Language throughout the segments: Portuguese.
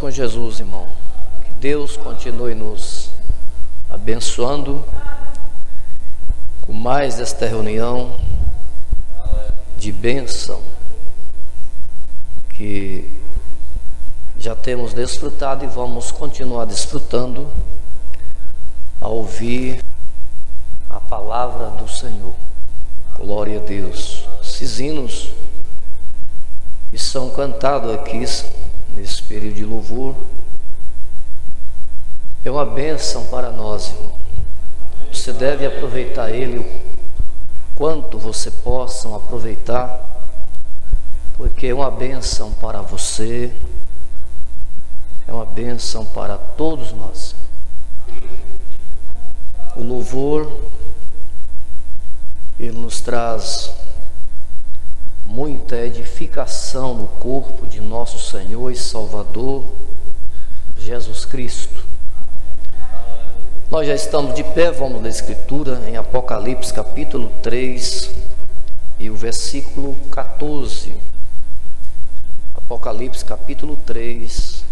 com Jesus, irmão. Que Deus continue nos abençoando com mais esta reunião de bênção que já temos desfrutado e vamos continuar desfrutando a ouvir a palavra do Senhor. Glória a Deus. Esses hinos que são cantados aqui nesse período de louvor é uma bênção para nós, irmão. Você deve aproveitar ele o quanto você possa aproveitar, porque é uma bênção para você, é uma bênção para todos nós. O louvor, ele nos traz muita edificação no corpo de nosso Senhor e Salvador Jesus Cristo. Nós já estamos de pé, vamos ler a Escritura em Apocalipse capítulo 3 e o versículo 14. Apocalipse capítulo 3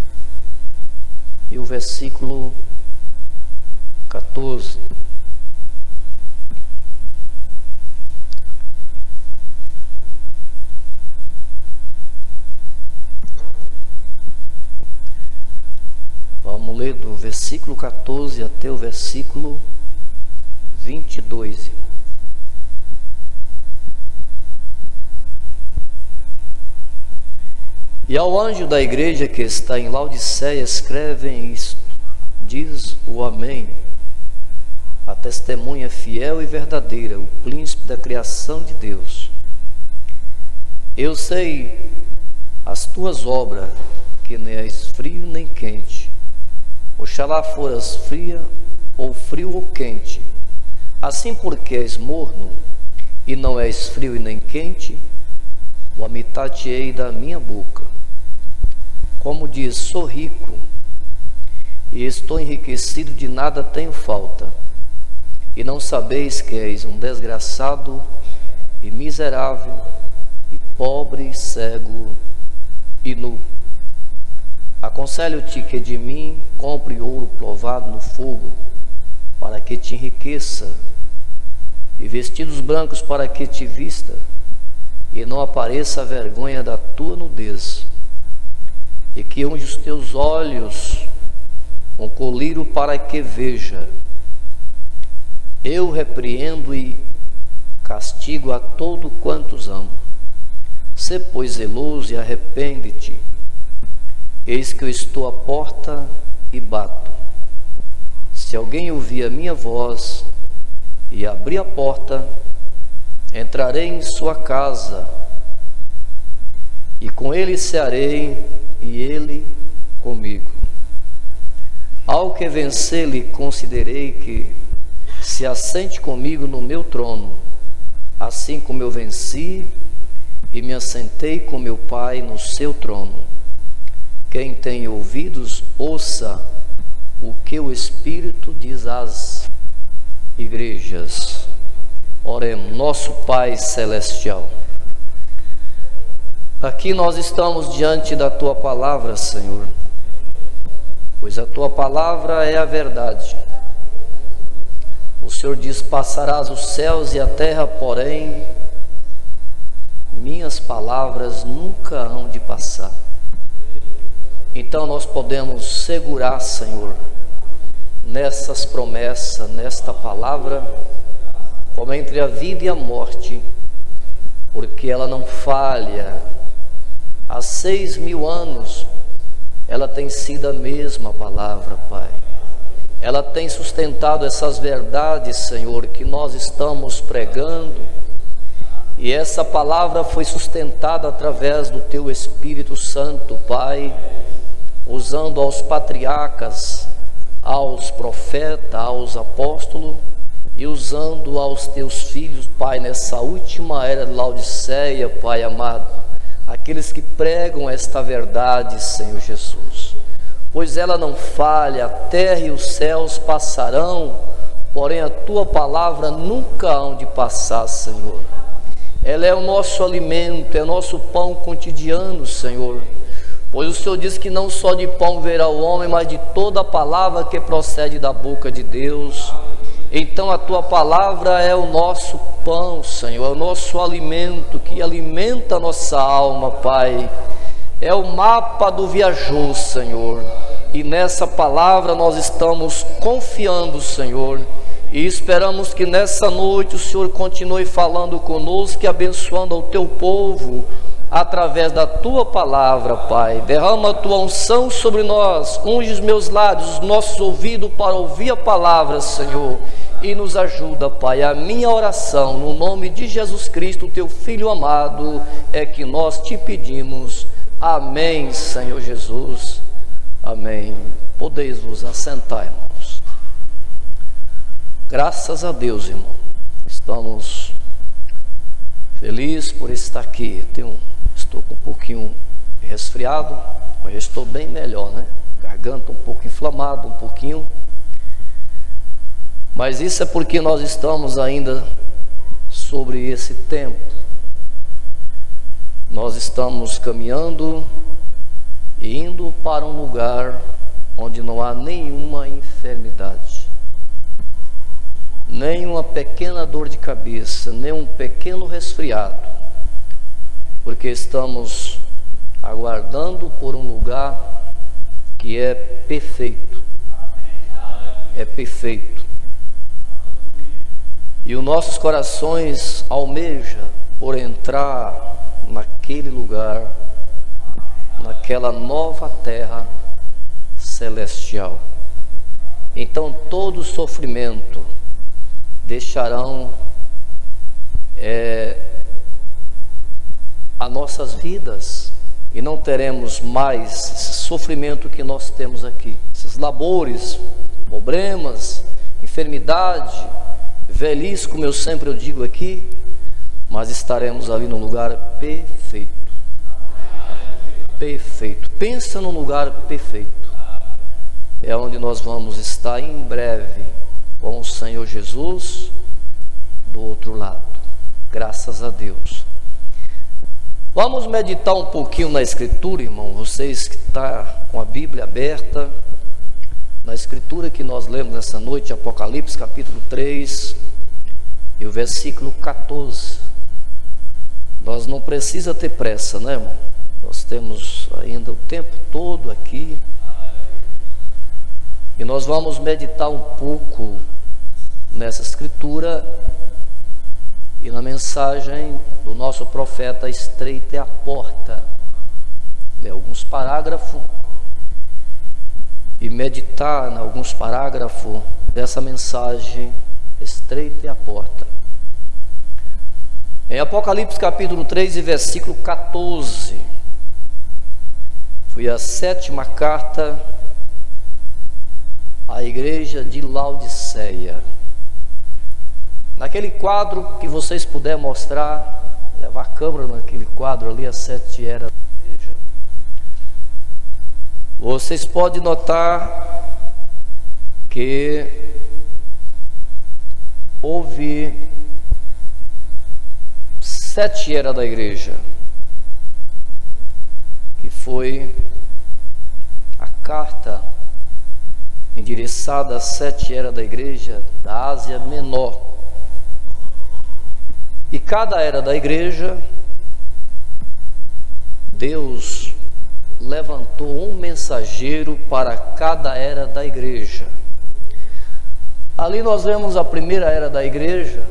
e o versículo 14. Vamos ler do versículo 14 até o versículo 22. E ao anjo da igreja que está em Laodiceia escrevem isto: diz o Amém, a testemunha fiel e verdadeira, o príncipe da criação de Deus. Eu sei as tuas obras, que nem és frio nem quente. Oxalá foras fria, ou frio ou quente. Assim, porque és morno, e não és frio e nem quente, vomitar-te-ei da minha boca. Como diz, sou rico, e estou enriquecido, de nada tenho falta. E não sabeis que és um desgraçado, e miserável, e pobre, cego, e nu. Aconselho-te que de mim compre ouro provado no fogo, para que te enriqueça, e vestidos brancos para que te vista, e não apareça a vergonha da tua nudez, e que unge os teus olhos com colírio para que veja. Eu repreendo e castigo a todo quantos amo. Sê, pois, zeloso e arrepende-te. Eis que eu estou à porta e bato. Se alguém ouvir a minha voz e abrir a porta, entrarei em sua casa, e com ele cearei, e ele comigo. Ao que vencer, lhe considerei que se assente comigo no meu trono, assim como eu venci e me assentei com meu Pai no seu trono. Quem tem ouvidos, ouça o que o Espírito diz às igrejas. Oremos. Nosso Pai Celestial, aqui nós estamos diante da Tua Palavra, Senhor, pois a Tua Palavra é a verdade. O Senhor diz: passarás os céus e a terra, porém minhas palavras nunca hão de passar. Então nós podemos segurar, Senhor, nessas promessas, nesta palavra, como entre a vida e a morte, porque ela não falha. Há 6.000 anos ela tem sido a mesma palavra, Pai. Ela tem sustentado essas verdades, Senhor, que nós estamos pregando, e essa palavra foi sustentada através do Teu Espírito Santo, Pai, usando aos patriarcas, aos profetas, aos apóstolos, e usando aos Teus filhos, Pai, nessa última era de Laodiceia, Pai amado, aqueles que pregam esta verdade, Senhor Jesus. Pois ela não falha, a terra e os céus passarão, porém a Tua palavra nunca hão de passar, Senhor. Ela é o nosso alimento, é o nosso pão cotidiano, Senhor. Pois o Senhor diz que não só de pão viverá o homem, mas de toda a palavra que procede da boca de Deus. Então a tua palavra é o nosso pão, Senhor, é o nosso alimento que alimenta a nossa alma, Pai. É o mapa do viajor, Senhor. E nessa palavra nós estamos confiando, Senhor. E esperamos que nessa noite o Senhor continue falando conosco e abençoando o teu povo através da tua palavra, Pai. Derrama a tua unção sobre nós, unge os meus lábios, os nossos ouvidos para ouvir a palavra, Senhor. E nos ajuda, Pai. A minha oração, no nome de Jesus Cristo, teu Filho amado, é que nós te pedimos. Amém, Senhor Jesus. Amém. Podeis vos assentar, irmãos. Graças a Deus, irmão. Estamos felizes por estar aqui. Estou com um pouquinho resfriado, mas estou bem melhor, né? Garganta um pouco inflamada, um pouquinho. Mas isso é porque nós estamos ainda sobre esse tempo. Nós estamos caminhando e indo para um lugar onde não há nenhuma enfermidade, nem uma pequena dor de cabeça, nem um pequeno resfriado, porque estamos aguardando por um lugar que é perfeito. É perfeito. E os nossos corações almejam por entrar naquele lugar, naquela nova terra celestial. Então todo sofrimento deixarão as nossas vidas e não teremos mais esse sofrimento que nós temos aqui, esses labores, problemas, enfermidade, velhice, como eu sempre digo aqui, mas estaremos ali num lugar perfeito. Perfeito. Pensa num lugar perfeito. É onde nós vamos estar em breve com o Senhor Jesus do outro lado. Graças a Deus. Vamos meditar um pouquinho na Escritura, irmão. Vocês que estão com a Bíblia aberta, na Escritura que nós lemos nessa noite, Apocalipse capítulo 3 e o versículo 14. Nós não precisa ter pressa, né, irmão? Nós temos ainda o tempo todo aqui. E nós vamos meditar um pouco nessa Escritura e na mensagem do nosso profeta Estreita é a Porta. Ler alguns parágrafos e meditar em alguns parágrafos dessa mensagem Estreita é a Porta. Em Apocalipse capítulo 3 e versículo 14, foi a 7ª carta à igreja de Laodiceia. Naquele quadro que vocês puderem mostrar, levar a câmera naquele quadro ali, as 7 eras da igreja, vocês podem notar que houve 7 eras da igreja, que foi a carta endereçada às 7 eras da igreja da Ásia Menor. E cada era da igreja, Deus levantou um mensageiro para cada era da igreja. Ali nós vemos a primeira era da igreja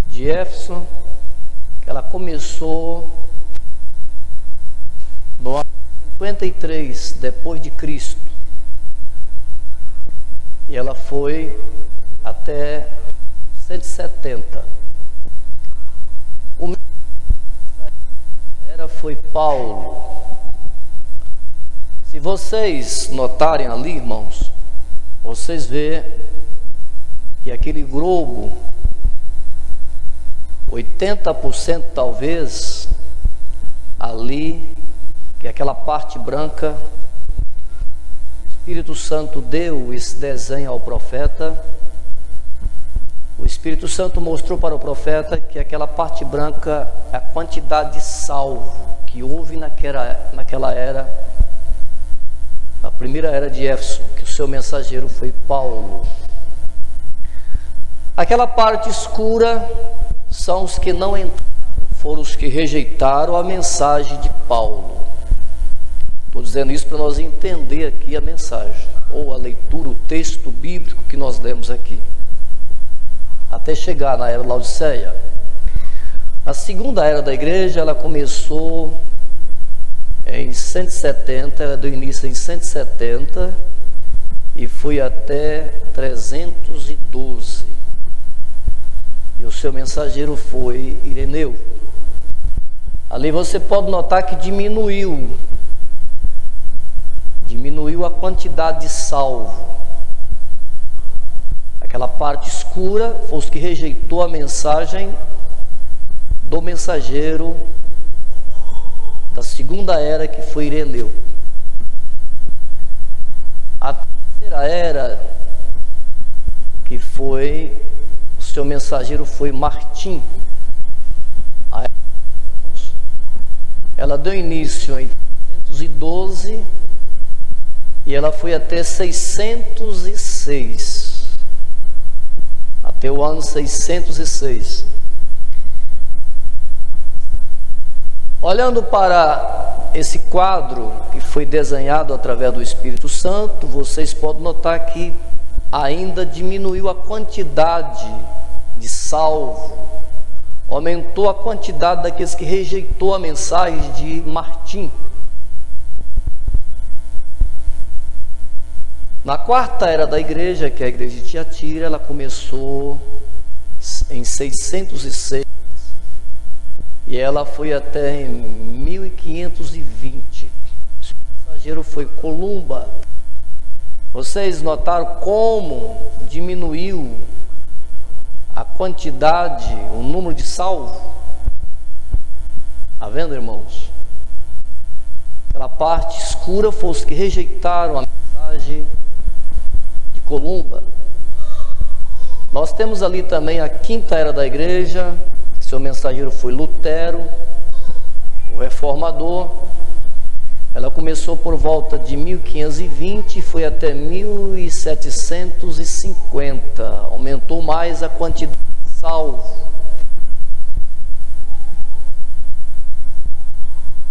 de Éfeso, que ela começou no ano 53 depois de Cristo, e ela foi até 170. O era foi Paulo. Se vocês notarem ali, irmãos, vocês vê que aquele globo, 80% talvez, ali, que é aquela parte branca, o Espírito Santo deu esse desenho ao profeta. O Espírito Santo mostrou para o profeta que aquela parte branca é a quantidade de salvo. que houve naquela era, a primeira era de Éfeso, que o seu mensageiro foi Paulo. Aquela parte escura são os que não entraram, foram os que rejeitaram a mensagem de Paulo. Estou dizendo isso para nós entender aqui a mensagem, ou a leitura, o texto bíblico que nós lemos aqui, até chegar na era Laodiceia. A segunda era da igreja, ela começou em 170, ela deu início em 170 e foi até 312. E o seu mensageiro foi Ireneu. Ali você pode notar que diminuiu a quantidade de salvo. Aquela parte escura foi os que rejeitou a mensagem do mensageiro da segunda era, que foi Ireneu. A terceira era, que foi o seu mensageiro, foi Martim. Ela deu início em 312 e ela foi até 606, até o ano 606. Olhando para esse quadro que foi desenhado através do Espírito Santo, vocês podem notar que ainda diminuiu a quantidade de salvo, aumentou a quantidade daqueles que rejeitou a mensagem de Martim. Na quarta era da igreja, que é a igreja de Tiatira, ela começou em 606 e ela foi até em 1520. O mensageiro foi Columba. Vocês notaram como diminuiu a quantidade, o número de salvo? Está vendo, irmãos? Aquela parte escura foi os que rejeitaram a mensagem de Columba. Nós temos ali também a quinta era da igreja. Seu mensageiro foi Lutero, o reformador. Ela começou por volta de 1520 e foi até 1750. Aumentou mais a quantidade de salvo.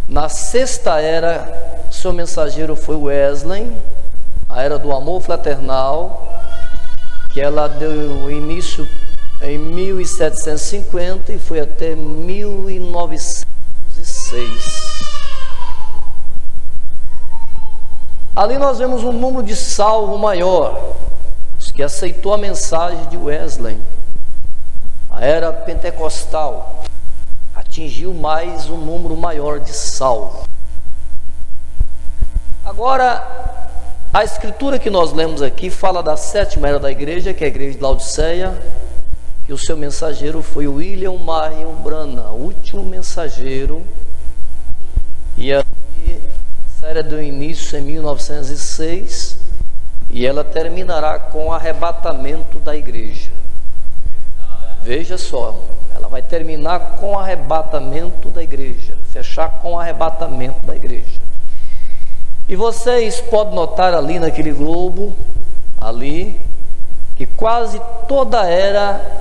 Na sexta era, seu mensageiro foi Wesley, a era do amor fraternal, que ela deu início em 1750 e foi até 1906. Ali nós vemos um número de salvo maior, os que aceitou a mensagem de Wesley. A era pentecostal atingiu mais um número maior de salvo. Agora, a escritura que nós lemos aqui fala da sétima era da igreja, que é a igreja de Laodiceia, que o seu mensageiro foi William Marion Branham, o último mensageiro. E essa era do início em 1906 e ela terminará com o arrebatamento da igreja. Veja só, ela vai terminar com o arrebatamento da igreja, fechar com o arrebatamento da igreja. E vocês podem notar ali naquele globo, ali, que quase toda a era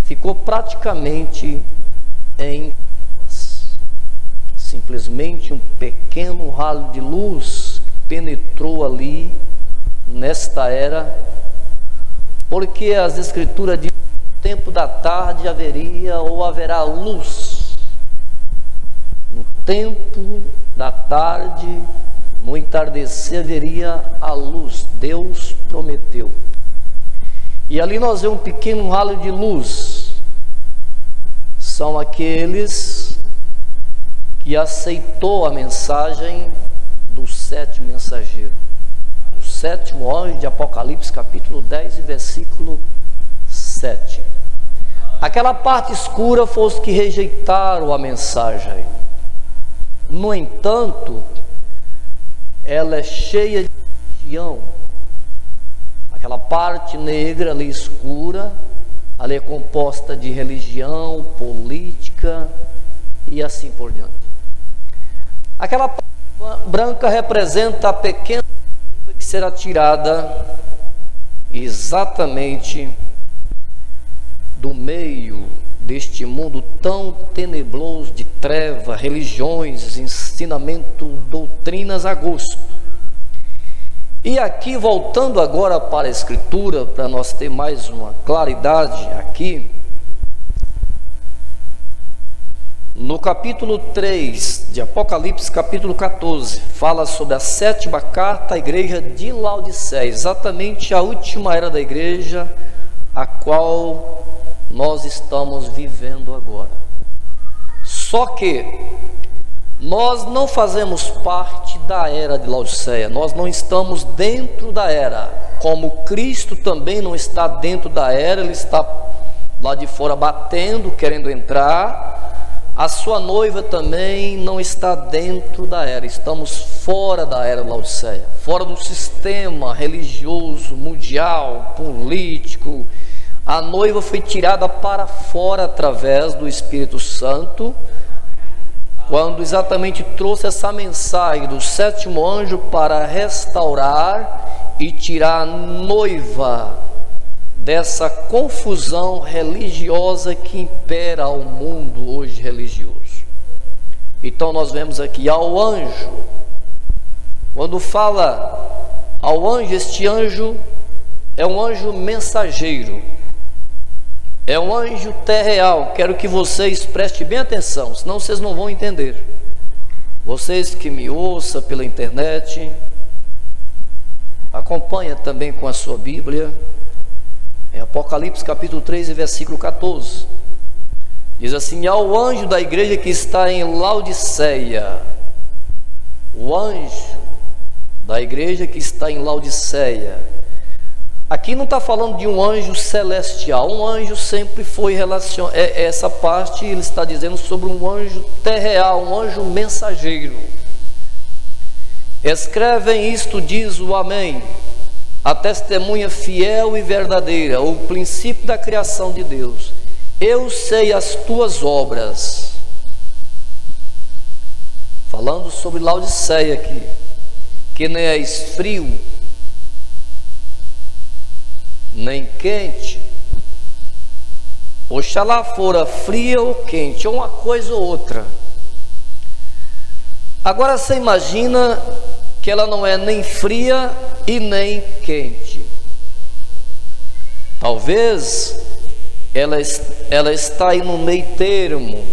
ficou praticamente em trevas. Simplesmente um pequeno raio de luz penetrou ali nesta era, porque as escrituras dizem que no tempo da tarde haveria ou haverá luz. No tempo da tarde, no entardecer, haveria a luz. Deus prometeu. E ali nós vemos um pequeno raio de luz. São aqueles que aceitou a mensagem do sétimo mensageiro, o sétimo anjo de Apocalipse, capítulo 10 e versículo 7. Aquela parte escura foi os que rejeitaram a mensagem. No entanto, ela é cheia de religião. Aquela parte negra ali escura, ali é composta de religião, política e assim por diante. Aquela parte branca representa a pequena que será tirada exatamente do meio deste mundo tão tenebroso de treva, religiões, ensinamento, doutrinas a gosto. E aqui, voltando agora para a Escritura, para nós ter mais uma claridade aqui, no capítulo 3 de Apocalipse, capítulo 14, fala sobre a 7ª carta à igreja de Laodiceia, exatamente a última era da igreja, a qual nós estamos vivendo agora. Só que nós não fazemos parte da era de Laodiceia, nós não estamos dentro da era, como Cristo também não está dentro da era, ele está lá de fora batendo, querendo entrar. A sua noiva também não está dentro da era, estamos fora da era de Laodiceia, fora do sistema religioso, mundial, político. A noiva foi tirada para fora através do Espírito Santo, quando exatamente trouxe essa mensagem do 7º anjo para restaurar e tirar a noiva dessa confusão religiosa que impera ao mundo hoje religioso. Então nós vemos aqui ao anjo, quando fala ao anjo, este anjo é um anjo mensageiro, é um anjo terreal. Quero que vocês prestem bem atenção, senão vocês não vão entender. Vocês que me ouçam pela internet, acompanha também com a sua Bíblia, em Apocalipse capítulo 3 e versículo 14, diz assim: ao anjo da igreja que está em Laodiceia, o anjo da igreja que está em Laodiceia. Aqui não está falando de um anjo celestial, um anjo sempre foi relacionado, essa parte ele está dizendo sobre um anjo terreal, um anjo mensageiro. Escrevem isto, diz o Amém, a testemunha fiel e verdadeira, o princípio da criação de Deus. Eu sei as tuas obras. Falando sobre Laodiceia aqui, que nem és frio, nem quente. Oxalá fora fria ou quente, ou uma coisa ou outra. Agora você imagina que ela não é nem fria e nem quente. Talvez ela está aí no meio termo.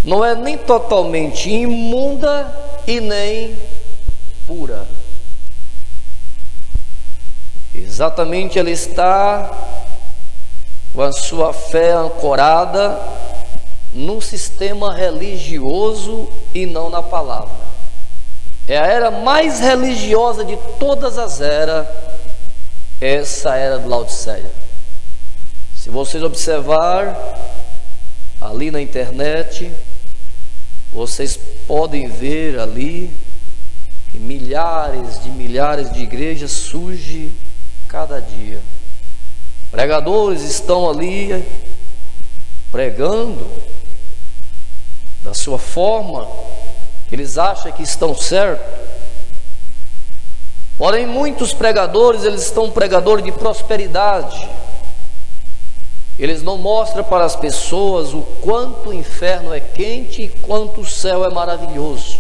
Não é nem totalmente imunda e nem pura. Exatamente, ela está com a sua fé ancorada num sistema religioso e não na palavra. É a era mais religiosa de todas as eras, essa era de Laodiceia. Se vocês observar ali na internet, vocês podem ver ali que milhares de igrejas surgem cada dia. Pregadores estão ali pregando da sua forma, eles acham que estão certos. Porém, muitos pregadores, eles estão pregadores de prosperidade. Eles não mostram para as pessoas o quanto o inferno é quente e quanto o céu é maravilhoso.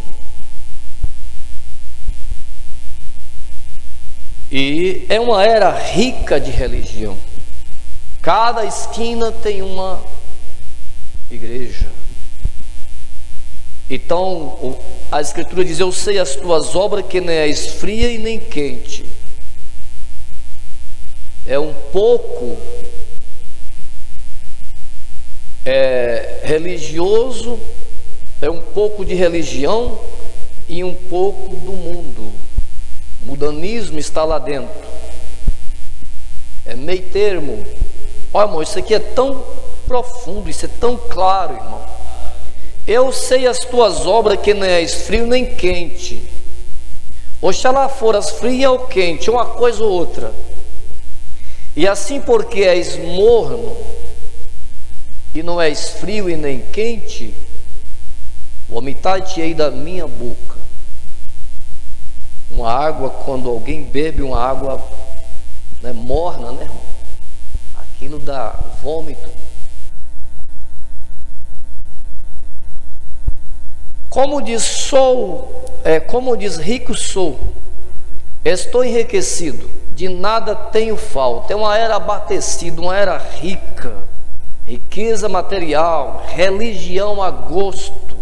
E é uma era rica de religião. Cada esquina tem uma igreja. Então a Escritura diz: eu sei as tuas obras, que nem és fria e nem quente. É um pouco religioso, é um pouco de religião e um pouco do mundo. O mundanismo está lá dentro. É meio termo. Olha, irmão, isso aqui é tão profundo, isso é tão claro, irmão. Eu sei as tuas obras, que nem és frio nem quente. Oxalá foras fria ou quente, uma coisa ou outra. E assim, porque és morno e não és frio e nem quente, vomitar-te-ei da minha boca. Uma água, quando alguém bebe uma água, né, morna, né, irmão? Aquilo dá vômito. Como diz rico sou, estou enriquecido, de nada tenho falta. É uma era abastecida, uma era rica, riqueza material, religião a gosto.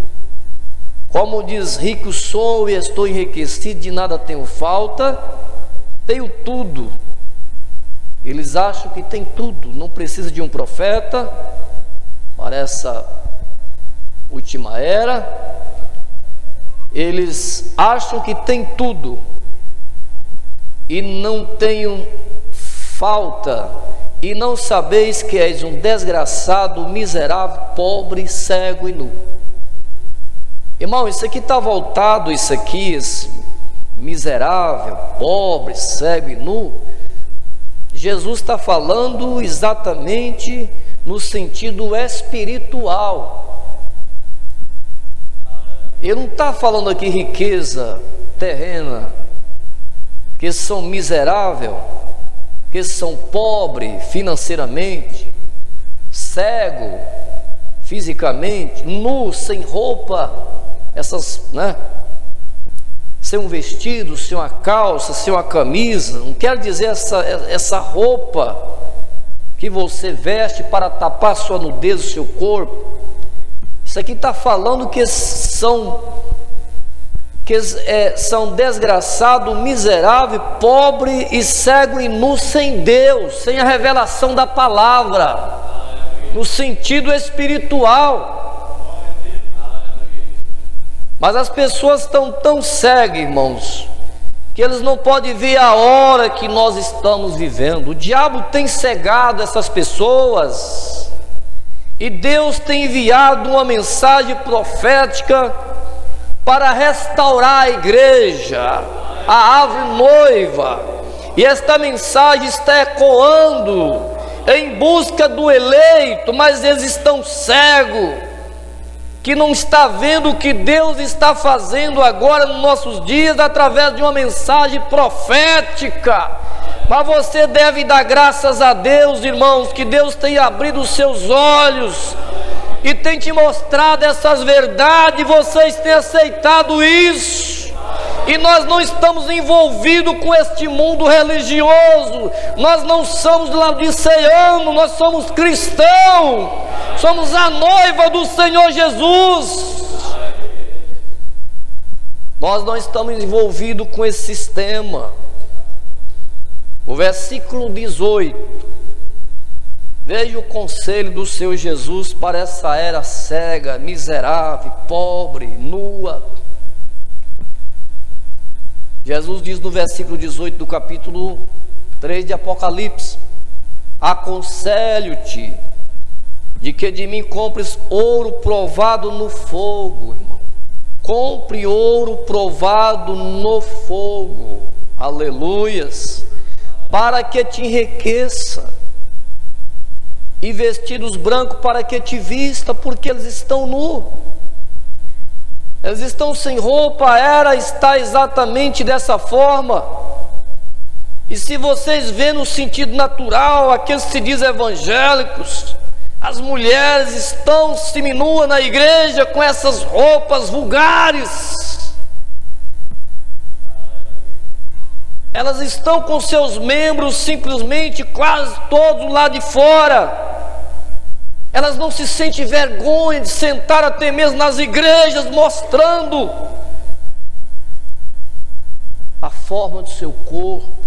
Como diz rico sou e estou enriquecido, de nada tenho falta, tenho tudo. Eles acham que tem tudo, não precisa de um profeta para essa última era. Eles acham que tem tudo e não tenho falta, e não sabeis que és um desgraçado, miserável, pobre, cego e nu. Irmão, isso aqui está voltado, esse miserável, pobre, cego e nu. Jesus está falando exatamente no sentido espiritual. Ele não está falando aqui riqueza terrena, que são miseráveis, que são pobres financeiramente, cego fisicamente, nu, sem roupa, essas, né? Sem um vestido, sem uma calça, sem uma camisa. Não quero dizer essa roupa que você veste para tapar sua nudez, o seu corpo. Isso aqui está falando que são desgraçado, miserável, pobre e cego e nu, sem Deus, sem a revelação da palavra, no sentido espiritual. Mas as pessoas estão tão cegas, irmãos, que eles não podem ver a hora que nós estamos vivendo. O diabo tem cegado essas pessoas, e Deus tem enviado uma mensagem profética para restaurar a igreja, a ave noiva. E esta mensagem está ecoando em busca do eleito, mas eles estão cegos, que não está vendo o que Deus está fazendo agora nos nossos dias através de uma mensagem profética. Mas você deve dar graças a Deus, irmãos, que Deus tem abrido os seus olhos e tem te mostrado essas verdades. Vocês têm aceitado isso, e nós não estamos envolvidos com este mundo religioso. Nós não somos laodiceanos, nós somos cristãos, somos a noiva do Senhor Jesus. Nós não estamos envolvidos com esse sistema. O versículo 18, veja o conselho do Senhor Jesus para essa era cega, miserável, pobre, nua. Jesus diz no versículo 18 do capítulo 3 de Apocalipse: aconselho-te de que de mim compres ouro provado no fogo, irmão. Compre ouro provado no fogo, aleluias, para que te enriqueça, e vestidos brancos para que te vista, porque eles estão nus, eles estão sem roupa. A era está exatamente dessa forma. E se vocês vêem no sentido natural, aqueles que se dizem evangélicos, as mulheres estão seminuas na igreja com essas roupas vulgares. Elas estão com seus membros simplesmente quase todos lá de fora. Elas não se sentem vergonha de sentar até mesmo nas igrejas mostrando a forma do seu corpo.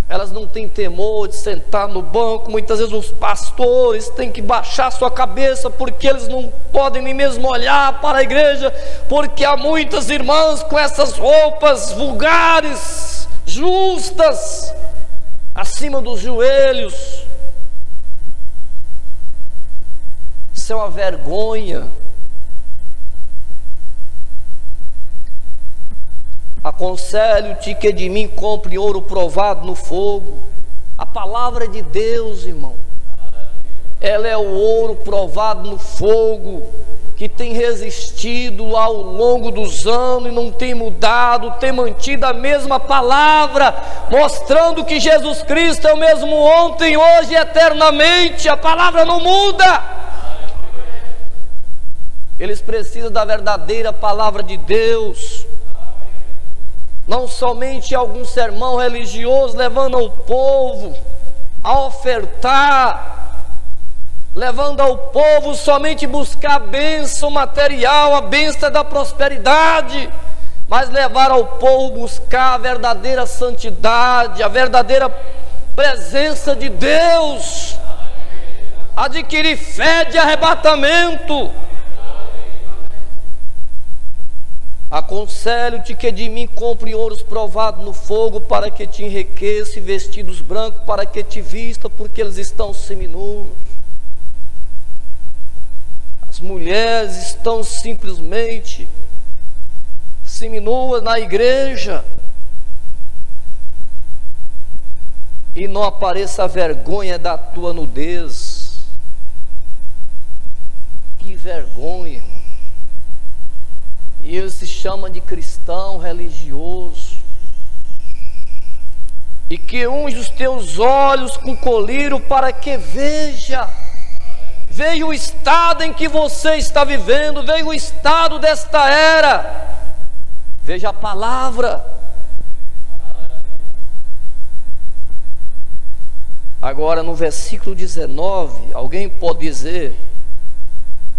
Elas não têm temor de sentar no banco. Muitas vezes os pastores têm que baixar sua cabeça, porque eles não podem nem mesmo olhar para a igreja, porque há muitas irmãs com essas roupas vulgares, justas, acima dos joelhos. Isso é uma vergonha. Aconselho-te que de mim compre ouro provado no fogo. A palavra de Deus, irmão, ela é o ouro provado no fogo, que tem resistido ao longo dos anos e não tem mudado, tem mantido a mesma palavra, mostrando que Jesus Cristo é o mesmo ontem, hoje e eternamente. A palavra não muda. Eles precisam da verdadeira palavra de Deus, não somente algum sermão religioso levando ao povo a ofertar, levando ao povo somente buscar a bênção material, a bênção da prosperidade, mas levar ao povo buscar a verdadeira santidade, a verdadeira presença de Deus, adquirir fé de arrebatamento. Aconselho-te que de mim compre ouros provados no fogo, para que te enriqueça, e vestidos brancos para que te vista, porque eles estão seminus. As mulheres estão simplesmente seminuas na igreja, e não apareça a vergonha da tua nudez. Que vergonha! E ele se chama de cristão religioso, e que unge os teus olhos com colírio, para que veja o estado em que você está vivendo, veja o estado desta era, veja a palavra. Agora no versículo 19, alguém pode dizer,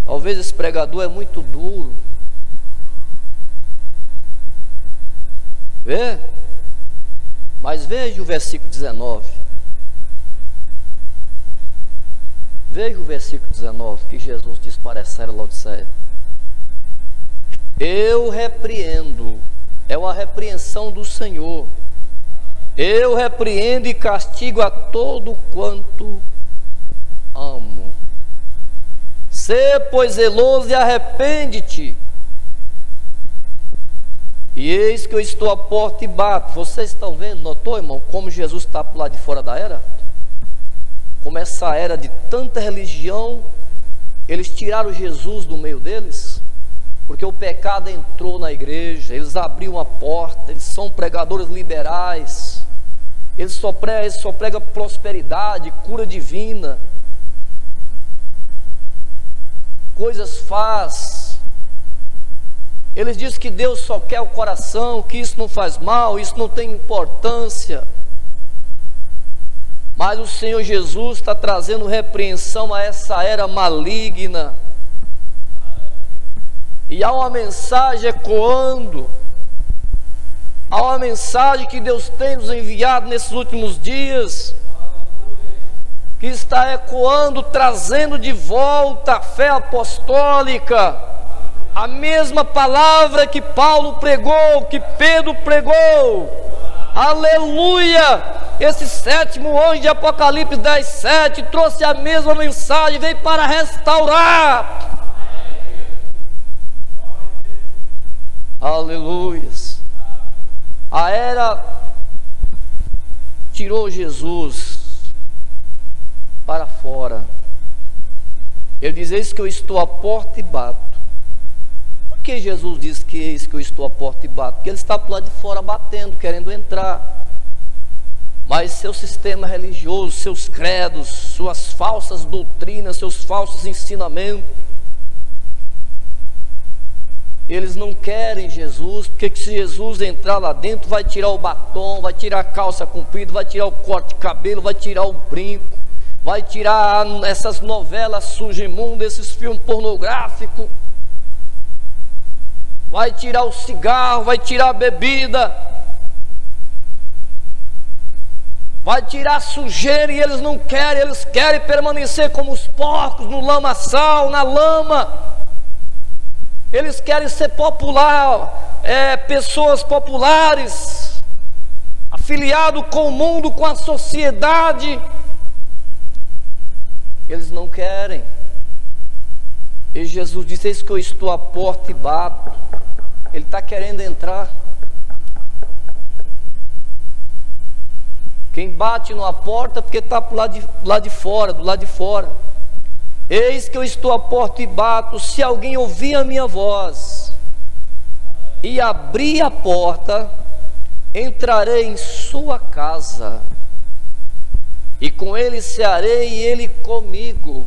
talvez esse pregador é muito duro. Vê? Mas veja o versículo 19. Veja o versículo 19 que Jesus diz para essa Laodiceia: eu repreendo, é uma repreensão do Senhor, eu repreendo e castigo a todo quanto amo. Sê, pois, zeloso e arrepende-te. E eis que eu estou à porta e bato. Vocês estão vendo, notou, irmão, como Jesus está para lá de fora da era? Como essa era de tanta religião, eles tiraram Jesus do meio deles, porque o pecado entrou na igreja. Eles abriram a porta, eles são pregadores liberais, eles só pregam prosperidade, cura divina, coisas faz. Eles dizem que Deus só quer o coração, que isso não faz mal, isso não tem importância. Mas o Senhor Jesus está trazendo repreensão a essa era maligna. E há uma mensagem ecoando, há uma mensagem que Deus tem nos enviado nesses últimos dias, que está ecoando, trazendo de volta a fé apostólica, a mesma palavra que Paulo pregou, que Pedro pregou. Aleluia! Esse sétimo anjo de Apocalipse 10:7 trouxe a mesma mensagem, veio para restaurar. Aleluia! A era tirou Jesus para fora. Ele diz: eis que eu estou à porta e bato. Por que Jesus diz que eis que eu estou à porta e bato? Porque ele está por lá de fora batendo, querendo entrar. Mas seu sistema religioso, seus credos, suas falsas doutrinas, seus falsos ensinamentos, eles não querem Jesus, porque se Jesus entrar lá dentro, vai tirar o batom, vai tirar a calça comprida, vai tirar o corte de cabelo, vai tirar o brinco, vai tirar essas novelas sujas, imundas, esses filmes pornográficos, vai tirar o cigarro, vai tirar a bebida, vai tirar a sujeira. E eles não querem, eles querem permanecer como os porcos no lamaçal, na lama. Eles querem ser popular, pessoas populares, afiliado com o mundo, com a sociedade. Eles não querem. E Jesus disse: eis que eu estou à porta e bato. Ele está querendo entrar. Quem bate numa porta porque está do lado de fora. Eis que eu estou à porta e bato. Se alguém ouvir a minha voz e abrir a porta, entrarei em sua casa, e com ele cearei e ele comigo.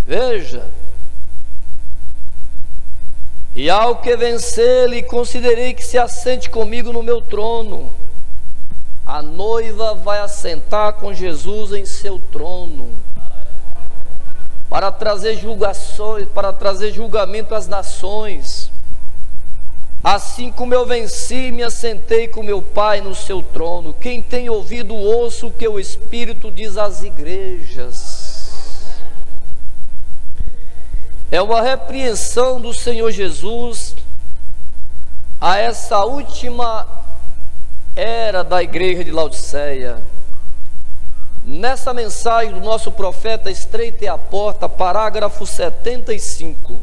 Veja, e ao que vencer-lhe, considerei que se assente comigo no meu trono. A noiva vai assentar com Jesus em seu trono, para trazer julgações, para trazer julgamento às nações. Assim como eu venci, me assentei com meu Pai no seu trono. Quem tem ouvido, ouça o que o Espírito diz às igrejas. É uma repreensão do Senhor Jesus a essa última era da igreja de Laodiceia. Nessa mensagem do nosso profeta, estreite a porta, parágrafo 75.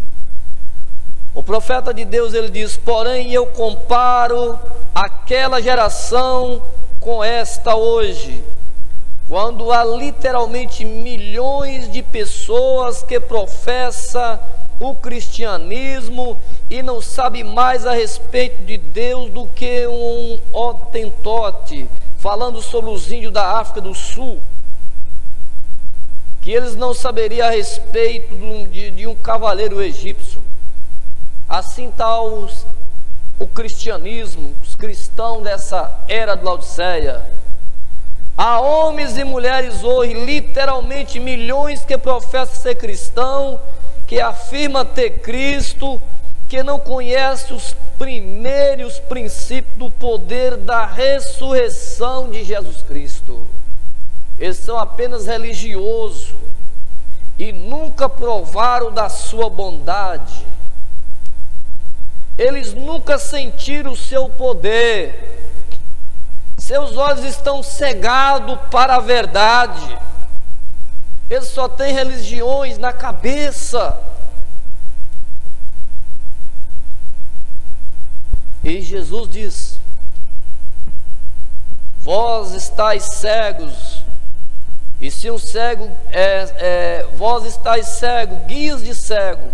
O profeta de Deus, ele diz: porém eu comparo aquela geração com esta hoje, quando há literalmente milhões de pessoas que professam o cristianismo e não sabe mais a respeito de Deus do que um hotentote, falando sobre os índios da África do Sul, que eles não saberiam a respeito de um cavaleiro egípcio. Assim está o cristianismo, os cristãos dessa era de Laodiceia. Há homens e mulheres hoje, literalmente milhões, que professam ser cristão, que afirma ter Cristo, que não conhece os primeiros princípios do poder da ressurreição de Jesus Cristo. Eles são apenas religiosos e nunca provaram da sua bondade. Eles nunca sentiram o seu poder. Seus olhos estão cegados para a verdade. Eles só têm religiões na cabeça. E Jesus diz: vós estáis cegos, e se um cego vós estáis cego, guias de cego,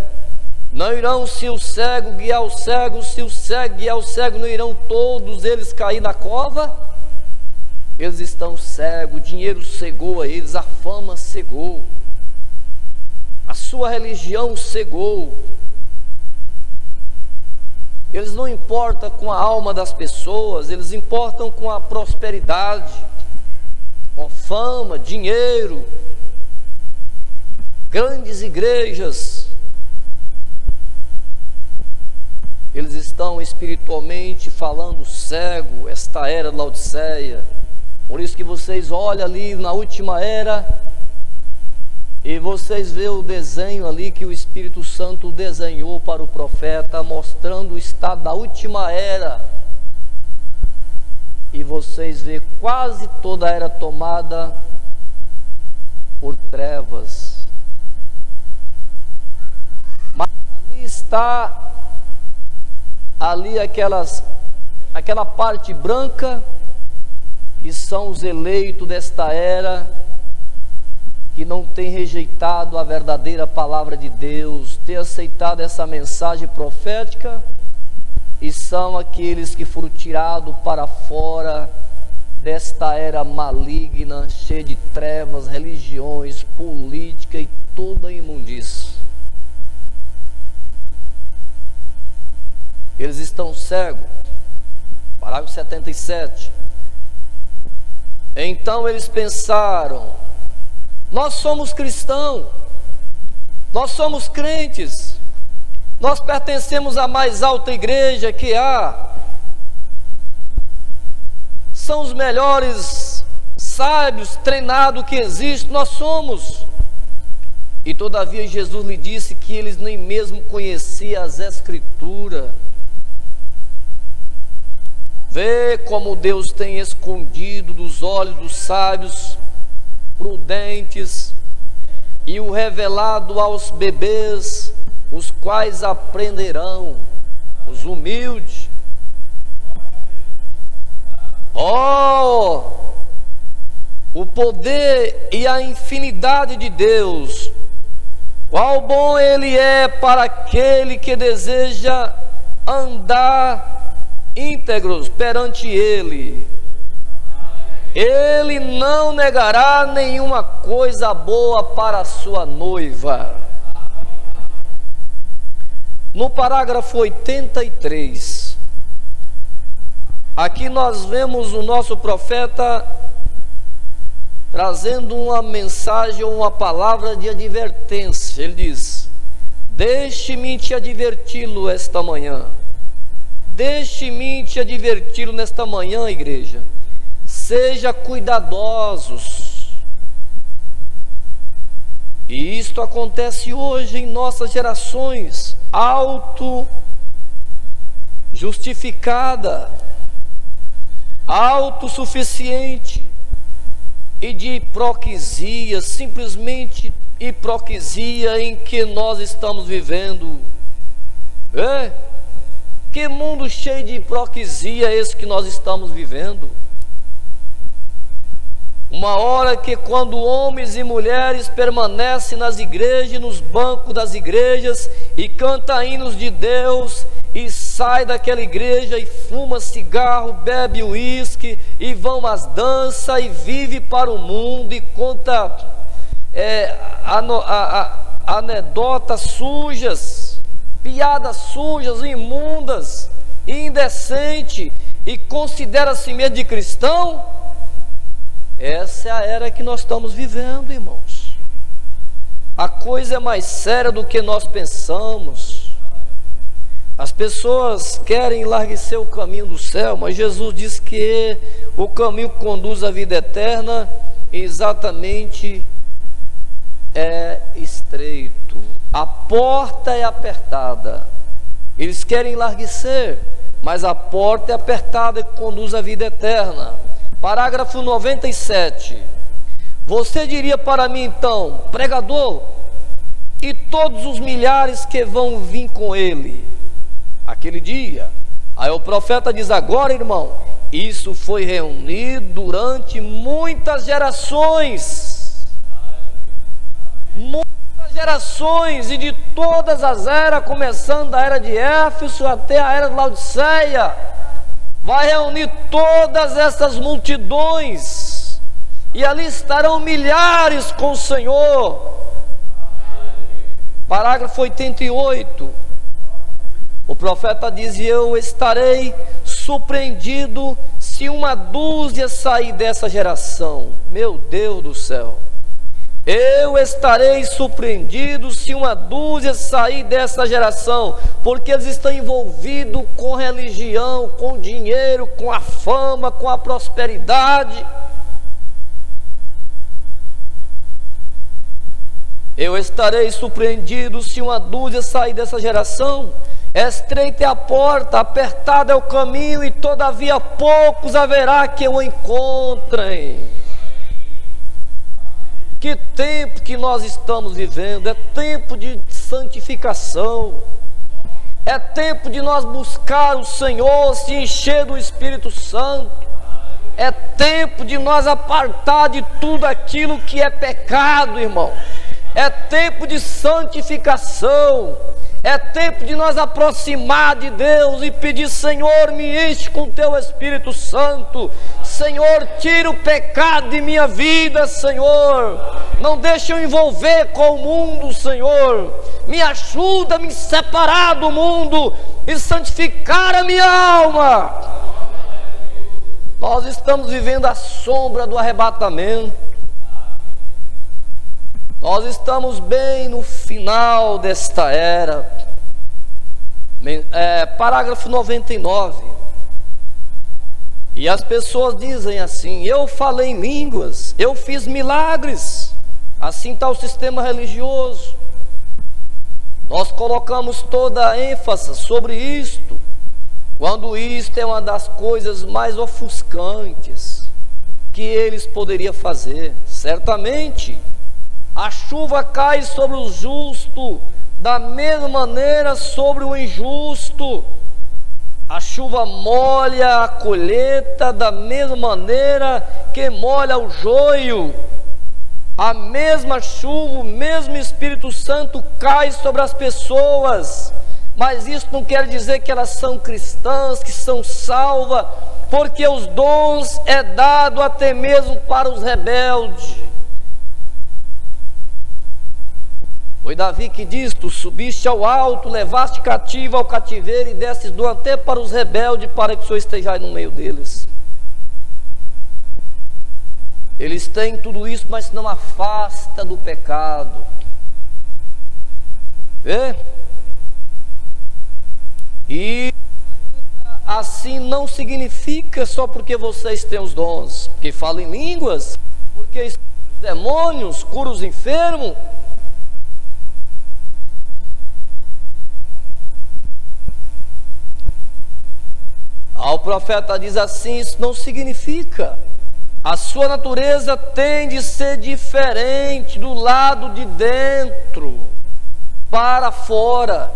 não irão se o cego guiar o cego, se o cego guiar o cego, não irão todos eles cair na cova? Eles estão cegos, o dinheiro cegou a eles, a fama cegou, a sua religião cegou. Eles não importam com a alma das pessoas, eles importam com a prosperidade, com a fama, dinheiro, grandes igrejas. Eles estão espiritualmente falando cego, esta era de Laodiceia. Por isso que vocês olham ali na última era e vocês vê o desenho ali que o Espírito Santo desenhou para o profeta, mostrando o estado da última era. E vocês vê quase toda a era tomada por trevas. Mas ali está aquela parte branca, que são os eleitos desta era, que não tem rejeitado a verdadeira palavra de Deus, tem aceitado essa mensagem profética, e são aqueles que foram tirados para fora desta era maligna, cheia de trevas, religiões, política e toda imundícia. Eles estão cegos. Parágrafo 77. Então eles pensaram: nós somos cristãos, nós somos crentes, nós pertencemos à mais alta igreja que há, são os melhores sábios, treinados que existe, nós somos. E todavia Jesus lhe disse que eles nem mesmo conheciam as Escrituras. Vê como Deus tem escondido dos olhos dos sábios prudentes e o revelado aos bebês, os quais aprenderão, os humildes. o poder e a infinidade de Deus, qual bom Ele é para aquele que deseja andar íntegros perante Ele. Ele não negará nenhuma coisa boa para a sua noiva. No parágrafo 83, aqui nós vemos o nosso profeta trazendo uma mensagem ou uma palavra de advertência. Ele diz: deixe-me te adverti-lo esta manhã. Deixe-me te adverti-lo nesta manhã, igreja. Seja cuidadosos. E isto acontece hoje em nossas gerações, auto-justificada, autossuficiente e de hipocrisia, simplesmente hipocrisia em que nós estamos vivendo. Que mundo cheio de hipocrisia é esse que nós estamos vivendo? Uma hora que, quando homens e mulheres permanecem nas igrejas, nos bancos das igrejas, e cantam hinos de Deus, e sai daquela igreja e fuma cigarro, bebe uísque, e vão às danças, e vive para o mundo, e conta anedotas sujas, piadas sujas, imundas, indecente, e considera si mesmo de cristão. Essa é a era que nós estamos vivendo, irmãos. A coisa é mais séria do que nós pensamos. As pessoas querem enlarguecer o caminho do céu, mas Jesus diz que o caminho que conduz à vida eterna exatamente é estreito. A porta é apertada. Eles querem enlarguecer, mas a porta é apertada que conduz à vida eterna. Parágrafo 97. Você diria para mim então: pregador, e todos os milhares que vão vir com ele aquele dia? Aí o profeta diz: agora, irmão, isso foi reunido durante muitas gerações. Muitas gerações, e de todas as eras, começando da era de Éfeso até a era de Laodiceia, vai reunir todas essas multidões, e ali estarão milhares com o Senhor. Parágrafo 88, o profeta diz: eu estarei surpreendido se uma dúzia sair dessa geração. Meu Deus do céu! Eu estarei surpreendido se uma dúzia sair dessa geração, porque eles estão envolvidos com religião, com dinheiro, com a fama, com a prosperidade. Eu estarei surpreendido se uma dúzia sair dessa geração. Estreita é a porta, apertado é o caminho, e todavia poucos haverá que o encontrem. Que tempo que nós estamos vivendo! É tempo de santificação, é tempo de nós buscar o Senhor, se encher do Espírito Santo, é tempo de nós apartar de tudo aquilo que é pecado, irmão. É tempo de santificação, é tempo de nós aproximar de Deus e pedir: Senhor, me enche com Teu Espírito Santo. Senhor, tira o pecado de minha vida, Senhor. Não deixe eu envolver com o mundo, Senhor. Me ajuda a me separar do mundo e santificar a minha alma. Nós estamos vivendo a sombra do arrebatamento. Nós estamos bem no final desta era. Parágrafo 99. E as pessoas dizem assim: eu falei em línguas, eu fiz milagres. Assim está o sistema religioso. Nós colocamos toda a ênfase sobre isto, quando isto é uma das coisas mais ofuscantes que eles poderiam fazer. Certamente a chuva cai sobre o justo, da mesma maneira sobre o injusto. A chuva molha a colheita da mesma maneira que molha o joio. A mesma chuva, o mesmo Espírito Santo cai sobre as pessoas, mas isso não quer dizer que elas são cristãs, que são salvas, porque os dons é dado até mesmo para os rebeldes. Foi Davi que diz: tu subiste ao alto, levaste cativo ao cativeiro e destes dom até para os rebeldes, para que o Senhor esteja aí no meio deles. Eles têm tudo isso, mas não afasta do pecado. Vê? E assim não significa só porque vocês têm os dons, porque falam em línguas, porque expulsam os demônios, curam os enfermos. O profeta diz assim: isso não significa. A sua natureza tem de ser diferente do lado de dentro para fora.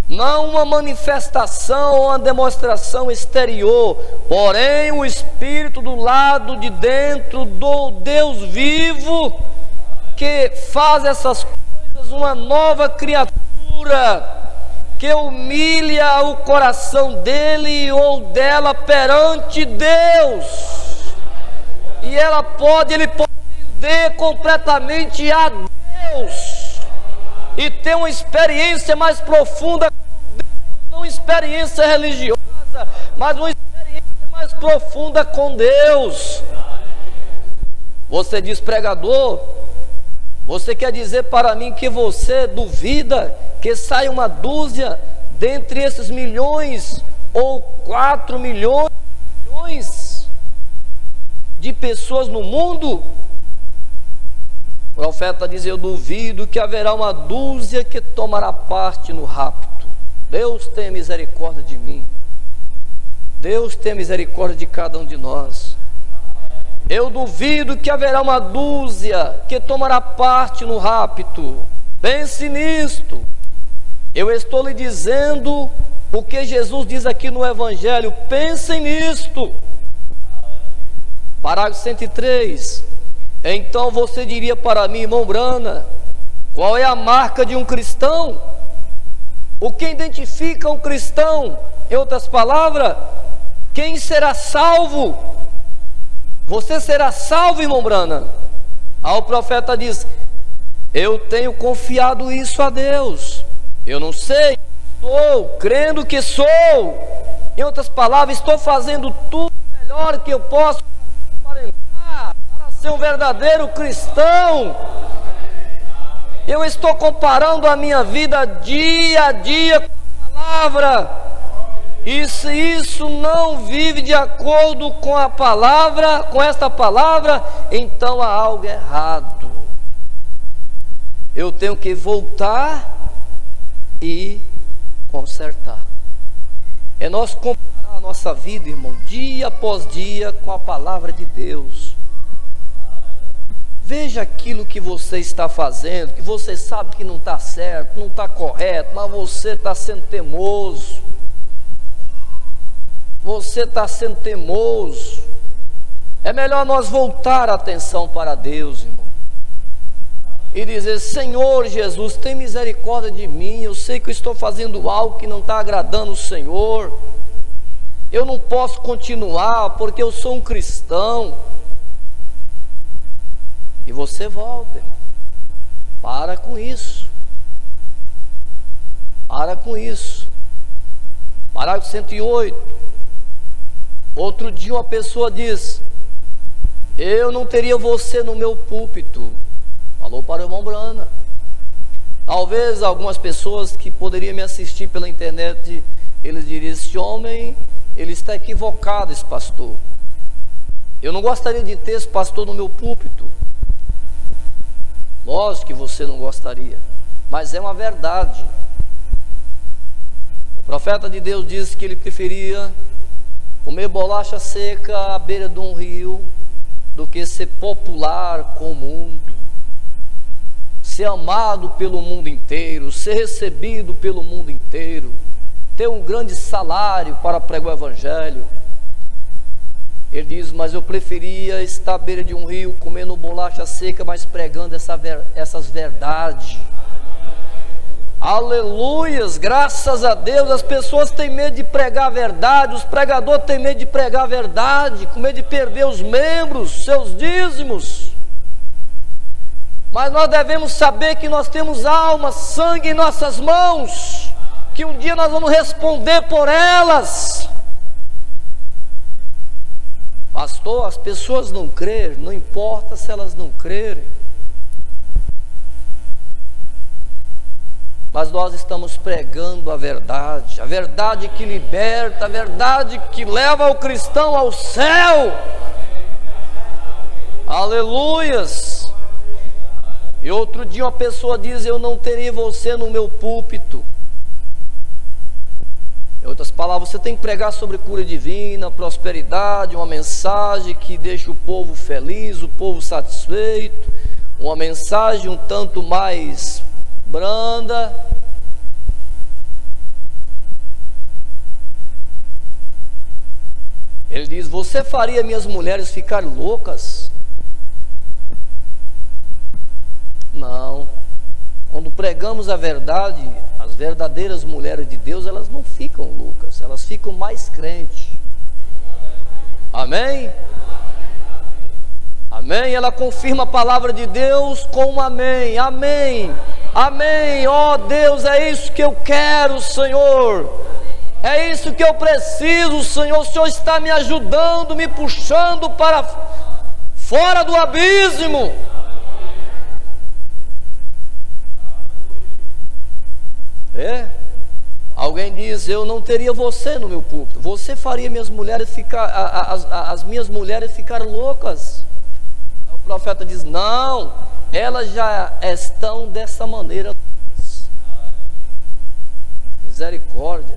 Não uma manifestação ou uma demonstração exterior, porém o Espírito do lado de dentro do Deus vivo, que faz essas coisas, uma nova criatura, que humilha o coração dele ou dela perante Deus. E ele pode render completamente a Deus e ter uma experiência mais profunda com Deus, não uma experiência religiosa, mas uma experiência mais profunda com Deus. Você diz: pregador, você quer dizer para mim que você duvida que sai uma dúzia dentre esses milhões ou 4 milhões de pessoas no mundo? O profeta diz: eu duvido que haverá uma dúzia que tomará parte no rapto. Deus tenha misericórdia de mim. Deus tenha misericórdia de cada um de nós. Eu duvido que haverá uma dúzia que tomará parte no rapto. Pense nisto. Eu estou lhe dizendo o que Jesus diz aqui no Evangelho. Pensem nisto. Parágrafo 103. Então você diria para mim: irmão Brana, qual é a marca de um cristão? O que identifica um cristão? Em outras palavras, quem será salvo? Você será salvo, irmão Brana? O profeta diz: eu tenho confiado isso a Deus. Eu não sei, estou crendo que sou. Em outras palavras, estou fazendo tudo melhor que eu posso para entrar, para ser um verdadeiro cristão. Eu estou comparando a minha vida dia a dia com a palavra. E se isso não vive de acordo com a palavra, com esta palavra, então há algo errado. Eu tenho que voltar e consertar. É nós comparar a nossa vida, irmão, dia após dia com a palavra de Deus. Veja aquilo que você está fazendo, que você sabe que não está certo, não está correto, mas você está sendo teimoso. Você está sendo teimoso. É melhor nós voltar a atenção para Deus, irmão, e dizer: Senhor Jesus, tem misericórdia de mim. Eu sei que eu estou fazendo algo que não está agradando o Senhor. Eu não posso continuar porque eu sou um cristão. E você volta, irmão. Para com isso. Para com isso. Parágrafo 108. Outro dia uma pessoa diz: eu não teria você no meu púlpito. Falou para o irmão Brana. Talvez algumas pessoas que poderiam me assistir pela internet, eles diriam: esse homem, ele está equivocado, esse pastor. Eu não gostaria de ter esse pastor no meu púlpito. Lógico que você não gostaria, mas é uma verdade. O profeta de Deus disse que ele preferia comer bolacha seca à beira de um rio do que ser popular com o mundo, ser amado pelo mundo inteiro, ser recebido pelo mundo inteiro, ter um grande salário para pregar o evangelho. Ele diz: mas eu preferia estar à beira de um rio, comendo bolacha seca, mas pregando essas verdades. Aleluias, graças a Deus. As pessoas têm medo de pregar a verdade, os pregadores têm medo de pregar a verdade, com medo de perder os membros, seus dízimos. Mas nós devemos saber que nós temos alma, sangue em nossas mãos, que um dia nós vamos responder por elas. Pastor, as pessoas não creem, não importa se elas não crerem. Mas nós estamos pregando a verdade que liberta, a verdade que leva o cristão ao céu. Aleluias. E outro dia uma pessoa diz: eu não teria você no meu púlpito. Em outras palavras, você tem que pregar sobre cura divina, prosperidade, uma mensagem que deixa o povo feliz, o povo satisfeito, uma mensagem um tanto mais branda. Ele diz: você faria minhas mulheres ficarem loucas? Não. Quando pregamos a verdade, as verdadeiras mulheres de Deus, elas não ficam loucas, elas ficam mais crentes. Amém? Amém? Ela confirma a palavra de Deus com um amém. Amém. Amém. Ó Deus, é isso que eu quero, Senhor. É isso que eu preciso, Senhor. O Senhor está me ajudando, me puxando para fora do abismo. Alguém diz: eu não teria você no meu púlpito. Você faria minhas mulheres ficar, as minhas mulheres ficar loucas. O profeta diz: não, elas já estão dessa maneira. Misericórdia.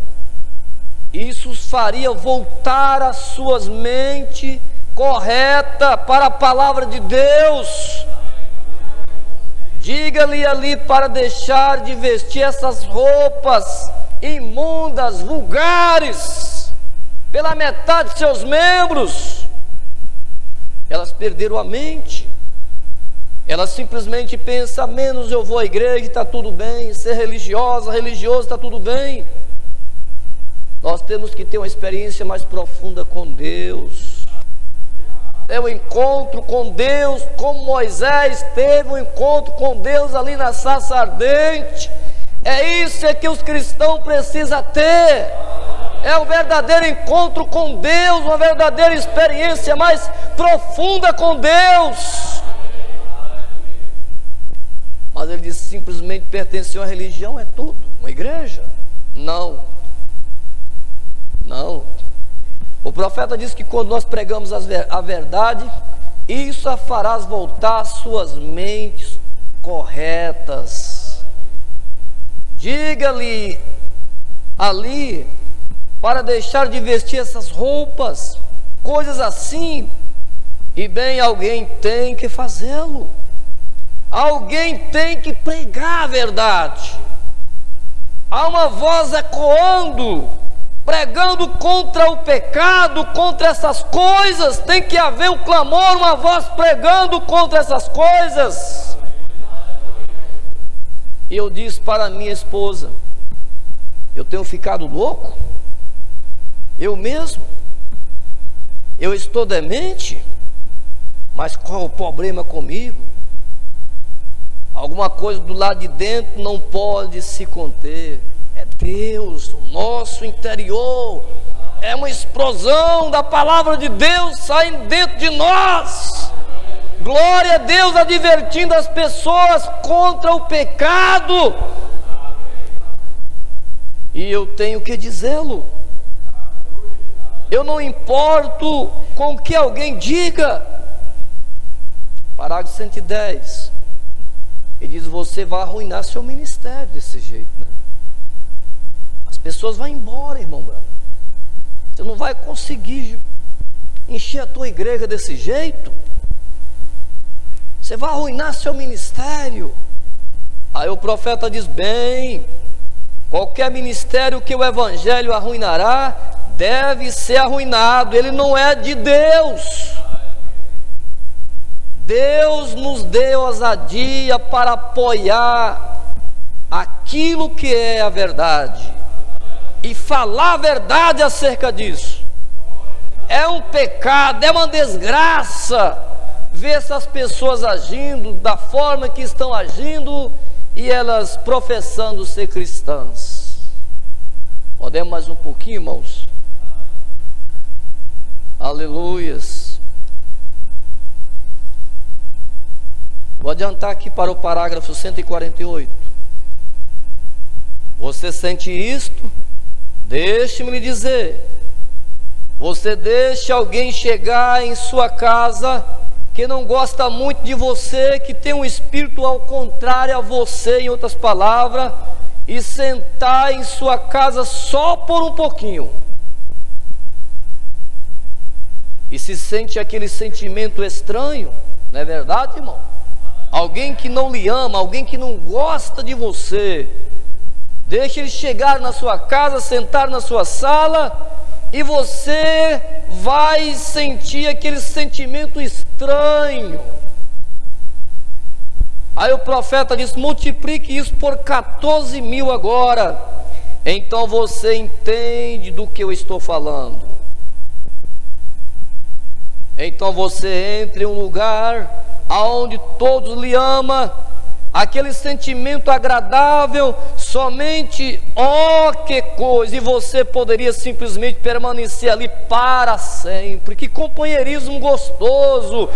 Isso os faria voltar as suas mentes correta para a palavra de Deus. Diga-lhe ali para deixar de vestir essas roupas imundas, vulgares, pela metade de seus membros. Elas perderam a mente. Elas simplesmente pensam: menos eu vou à igreja, está tudo bem. Ser religioso, está tudo bem. Nós temos que ter uma experiência mais profunda com Deus. É um encontro com Deus, como Moisés teve um encontro com Deus ali na sarça ardente. É isso que os cristãos precisam ter. É um verdadeiro encontro com Deus, uma verdadeira experiência mais profunda com Deus. Mas ele diz: simplesmente pertencer a uma religião é tudo, uma igreja? Não. Não. O profeta diz que quando nós pregamos a verdade, isso a farás voltar às suas mentes corretas. Diga-lhe ali para deixar de vestir essas roupas, coisas assim. E bem, alguém tem que fazê-lo. Alguém tem que pregar a verdade. Há uma voz ecoando, pregando contra o pecado, contra essas coisas. Tem que haver um clamor, uma voz pregando contra essas coisas. E eu disse para minha esposa: eu tenho ficado louco? Eu mesmo? Eu estou demente? Mas qual o problema comigo? Alguma coisa do lado de dentro não pode se conter. É Deus, o nosso interior. É uma explosão da palavra de Deus saindo dentro de nós. Glória a Deus, advertindo as pessoas contra o pecado. E eu tenho que dizê-lo. Eu não importo com o que alguém diga. Parágrafo 110. Ele diz: você vai arruinar seu ministério desse jeito, né? As pessoas vão embora, irmão Branco. Você não vai conseguir encher a tua igreja desse jeito. Você vai arruinar seu ministério. Aí o profeta diz: bem, Qualquer ministério que o evangelho arruinará, deve ser arruinado. Ele não é de Deus. Deus nos deu ousadia para apoiar aquilo que é a verdade e falar a verdade acerca disso. É um pecado, é uma desgraça ver essas pessoas agindo da forma que estão agindo e elas professando ser cristãs. Podemos mais um pouquinho, irmãos? Aleluias. Vou adiantar aqui para o parágrafo 148. Você sente isto? Deixe-me lhe dizer. Você deixa alguém chegar em sua casa que não gosta muito de você, que tem um espírito ao contrário a você, em outras palavras, e sentar em sua casa só por um pouquinho. E se sente aquele sentimento estranho, não é verdade, irmão? Alguém que não lhe ama, alguém que não gosta de você, deixa ele chegar na sua casa, sentar na sua sala, e você vai sentir aquele sentimento estranho. Aí o profeta diz: multiplique isso por 14.000 agora, então você entende do que eu estou falando. Então você entra em um lugar aonde todos lhe amam, aquele sentimento agradável, somente, que coisa, e você poderia simplesmente permanecer ali para sempre. Que companheirismo gostoso!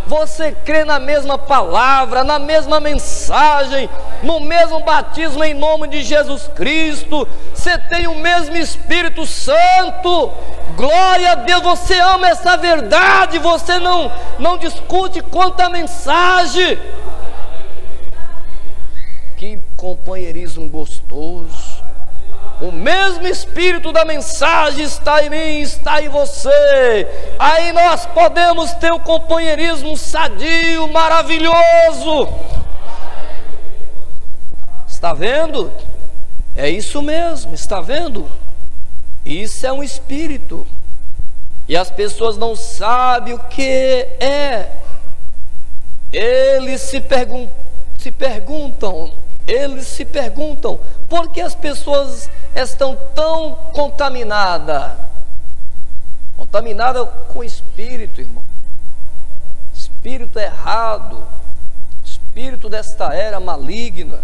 Você crê na mesma palavra, na mesma mensagem, no mesmo batismo em nome de Jesus Cristo, você tem o mesmo Espírito Santo. Glória a Deus, você ama essa verdade, você não discute quanto à mensagem. Que companheirismo gostoso! O mesmo Espírito da mensagem está em mim, está em você. Aí nós podemos ter um companheirismo sadio, maravilhoso. Está vendo? É isso mesmo, está vendo? Isso é um espírito. E as pessoas não sabem o que é. Eles se perguntam, por que as pessoas estão tão contaminadas? Contaminadas com espírito, irmão. Espírito errado. Espírito desta era maligna.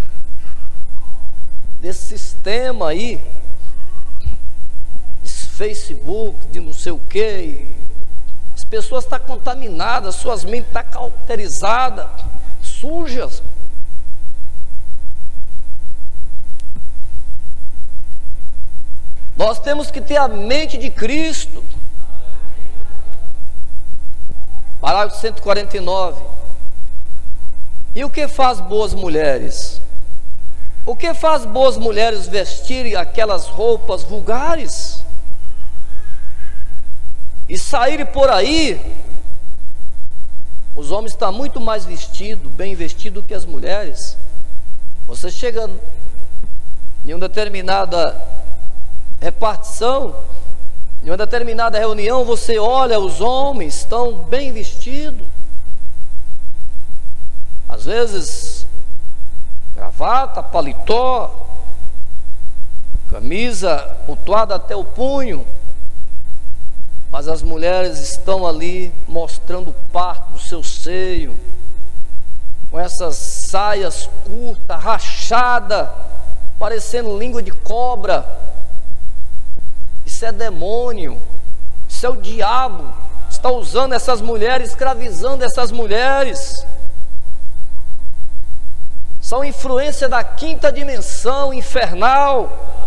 Desse sistema aí. Facebook, de não sei o que. As pessoas estão contaminadas, suas mentes estão cauterizadas, sujas. Nós temos que ter a mente de Cristo. Parágrafo 149. E o que faz boas mulheres? O que faz boas mulheres vestirem aquelas roupas vulgares? E saírem por aí? Os homens estão muito mais vestidos, bem vestidos que as mulheres. Você chega em uma determinada repartição, em uma determinada reunião, você olha, os homens estão bem vestidos. Às vezes, gravata, paletó, camisa abotoada até o punho. Mas as mulheres estão ali mostrando parte do seu seio, com essas saias curtas, rachadas, parecendo língua de cobra. Isso é demônio, isso é o diabo, está usando essas mulheres, escravizando essas mulheres. São influência da quinta dimensão infernal.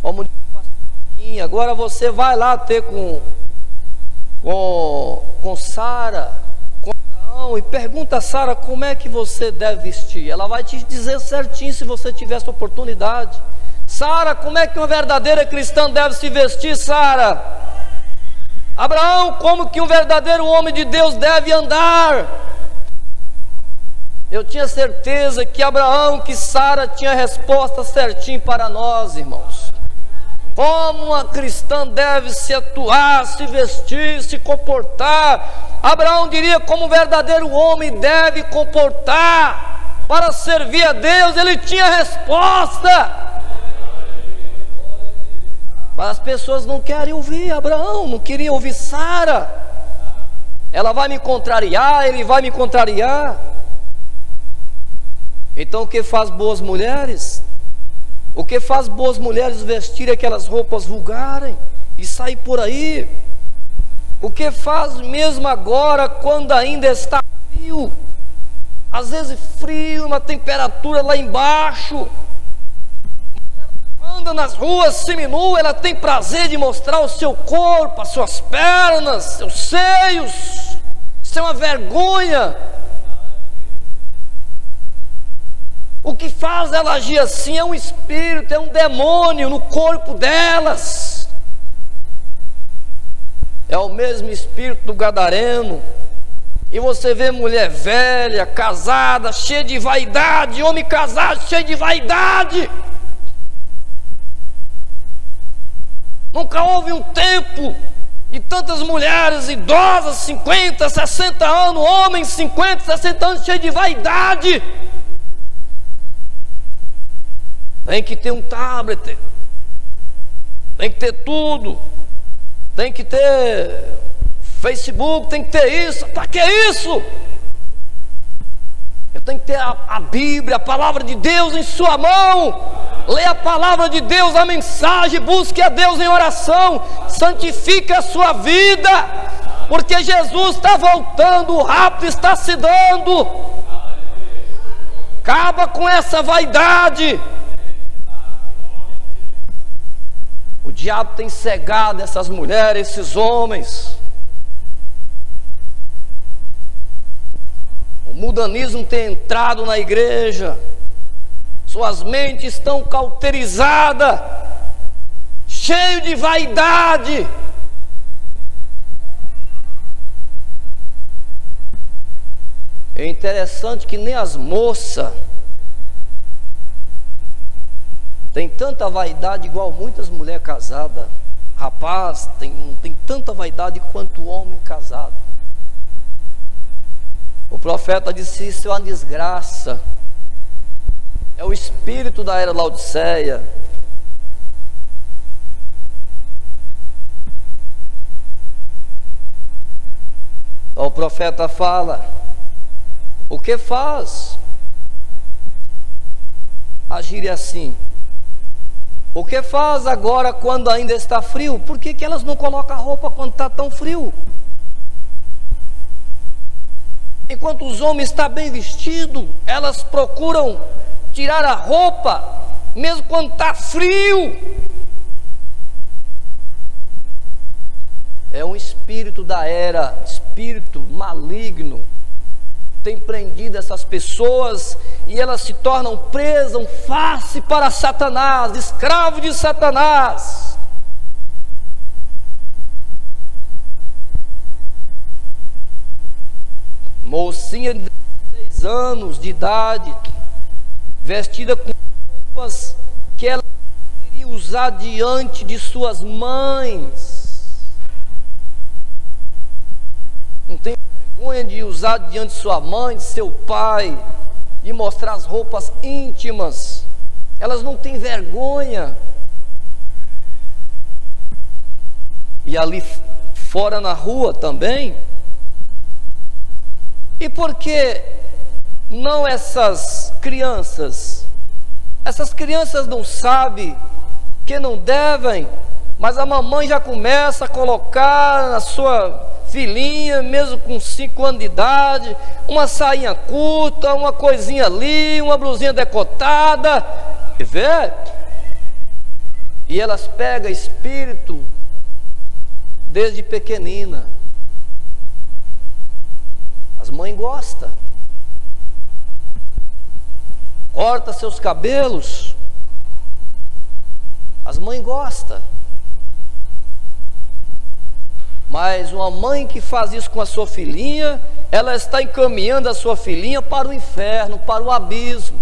Como agora você vai lá ter com Sara, com Abraão, e pergunta a Sara como é que você deve vestir. Ela vai te dizer certinho se você tiver essa oportunidade. Sara, como é que uma verdadeira cristã deve se vestir, Sara? Abraão, como que um verdadeiro homem de Deus deve andar? Eu tinha certeza que Abraão, que Sara tinha resposta certinha para nós, irmãos. Como uma cristã deve se atuar, se vestir, se comportar. Abraão diria como um verdadeiro homem deve comportar para servir a Deus. Ele tinha resposta. Mas as pessoas não querem ouvir Abraão, não queriam ouvir Sara. Ela vai me contrariar, ele vai me contrariar. Então o que faz boas mulheres? O que faz boas mulheres vestirem aquelas roupas vulgares e sair por aí? O que faz mesmo agora, quando ainda está frio? Às vezes frio, uma temperatura lá embaixo. Anda nas ruas seminua, ela tem prazer de mostrar o seu corpo, as suas pernas, seus seios. Isso é uma vergonha. O que faz ela agir assim é um espírito, é um demônio no corpo delas. É o mesmo espírito do gadareno. E você vê mulher velha, casada, cheia de vaidade, homem casado cheio de vaidade. Nunca houve um tempo de tantas mulheres idosas, 50, 60 anos, homens 50, 60 anos cheios de vaidade. Tem que ter um tablet, tem que ter tudo, tem que ter Facebook, tem que ter isso. Para que isso? Eu tenho que ter a Bíblia, a palavra de Deus em sua mão. Leia a palavra de Deus, a mensagem, busque a Deus em oração, santifique a sua vida, porque Jesus está voltando, o rapto está se dando. Acaba com essa vaidade. O diabo tem cegado essas mulheres, esses homens. O mundanismo tem entrado na igreja. Suas mentes estão cauterizadas, cheio de vaidade. É interessante que nem as moças têm tanta vaidade igual muitas mulheres casadas. Rapaz não tem tanta vaidade quanto o homem casado. O profeta disse: isso é uma desgraça. É o espírito da era Laodiceia. Então o profeta fala: o que faz agir assim? O que faz agora quando ainda está frio? Por que elas não colocam a roupa quando está tão frio? Enquanto os homens estão bem vestidos, elas procuram tirar a roupa, mesmo quando está frio. É um espírito da era, espírito maligno, tem prendido essas pessoas e elas se tornam presas, um face para Satanás, escravo de Satanás. Mocinha de 16 anos de idade, vestida com roupas que ela queria usar diante de suas mães. Não tem vergonha de usar diante de sua mãe, de seu pai, de mostrar as roupas íntimas. Elas não têm vergonha. E ali fora na rua também. E por que não essas crianças? Essas crianças não sabem que não devem, mas a mamãe já começa a colocar na sua filhinha, mesmo com 5 anos de idade, uma sainha curta, uma coisinha ali, uma blusinha decotada, e vê? E elas pegam espírito desde pequenina. As mães gostam. Corta seus cabelos. As mães gostam. Mas uma mãe que faz isso com a sua filhinha, ela está encaminhando a sua filhinha para o inferno, para o abismo.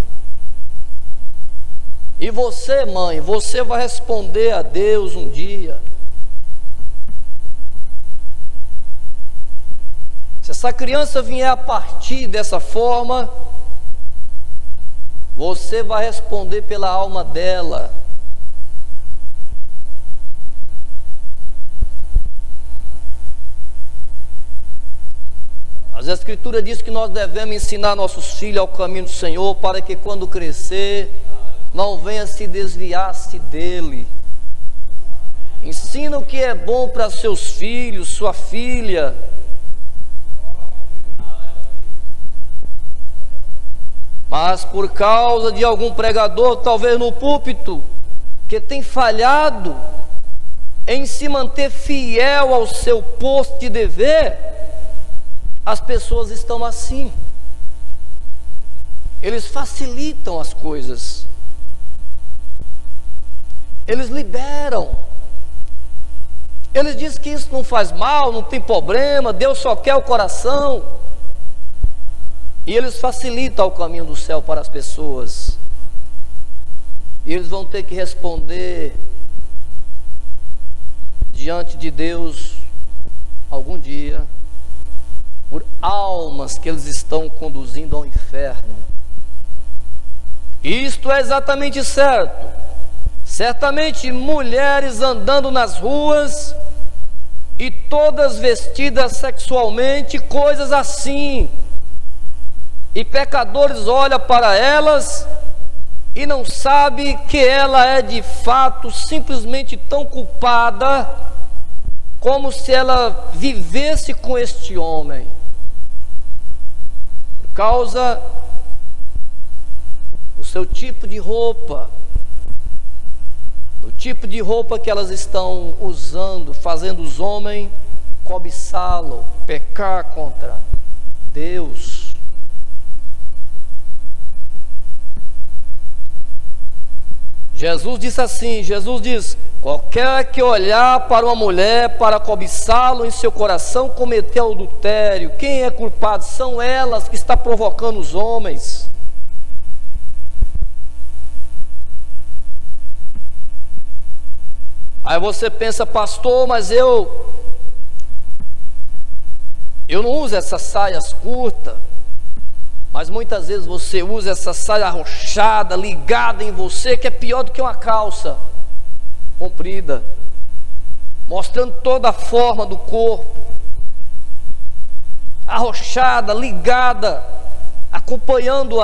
E você, mãe, você vai responder a Deus um dia. Se essa criança vier a partir dessa forma, você vai responder pela alma dela. As Escrituras diz que nós devemos ensinar nossos filhos ao caminho do Senhor, para que quando crescer, não venha se desviar-se dele. Ensina o que é bom para seus filhos, sua filha. Mas por causa de algum pregador, talvez no púlpito, que tem falhado em se manter fiel ao seu posto de dever, as pessoas estão assim. Eles facilitam as coisas. Eles liberam. Eles dizem que isso não faz mal, não tem problema, Deus só quer o coração. E eles facilitam o caminho do céu para as pessoas. E eles vão ter que responder diante de Deus algum dia por almas que eles estão conduzindo ao inferno. Isto é exatamente certo. Certamente mulheres andando nas ruas e todas vestidas sexualmente, coisas assim. E pecadores olham para elas e não sabem que ela é de fato simplesmente tão culpada como se ela vivesse com este homem. Por causa do seu tipo de roupa, do tipo de roupa que elas estão usando, fazendo os homens cobiçá-lo, pecar contra Deus. Jesus disse assim, Jesus diz: qualquer que olhar para uma mulher para cobiçá-lo em seu coração cometeu adultério. Quem é culpado? São elas que estão provocando os homens. Aí você pensa, pastor, mas eu não uso essas saias curtas. Mas muitas vezes você usa essa saia arrochada, ligada em você, que é pior do que uma calça comprida, mostrando toda a forma do corpo, arrochada, ligada, acompanhando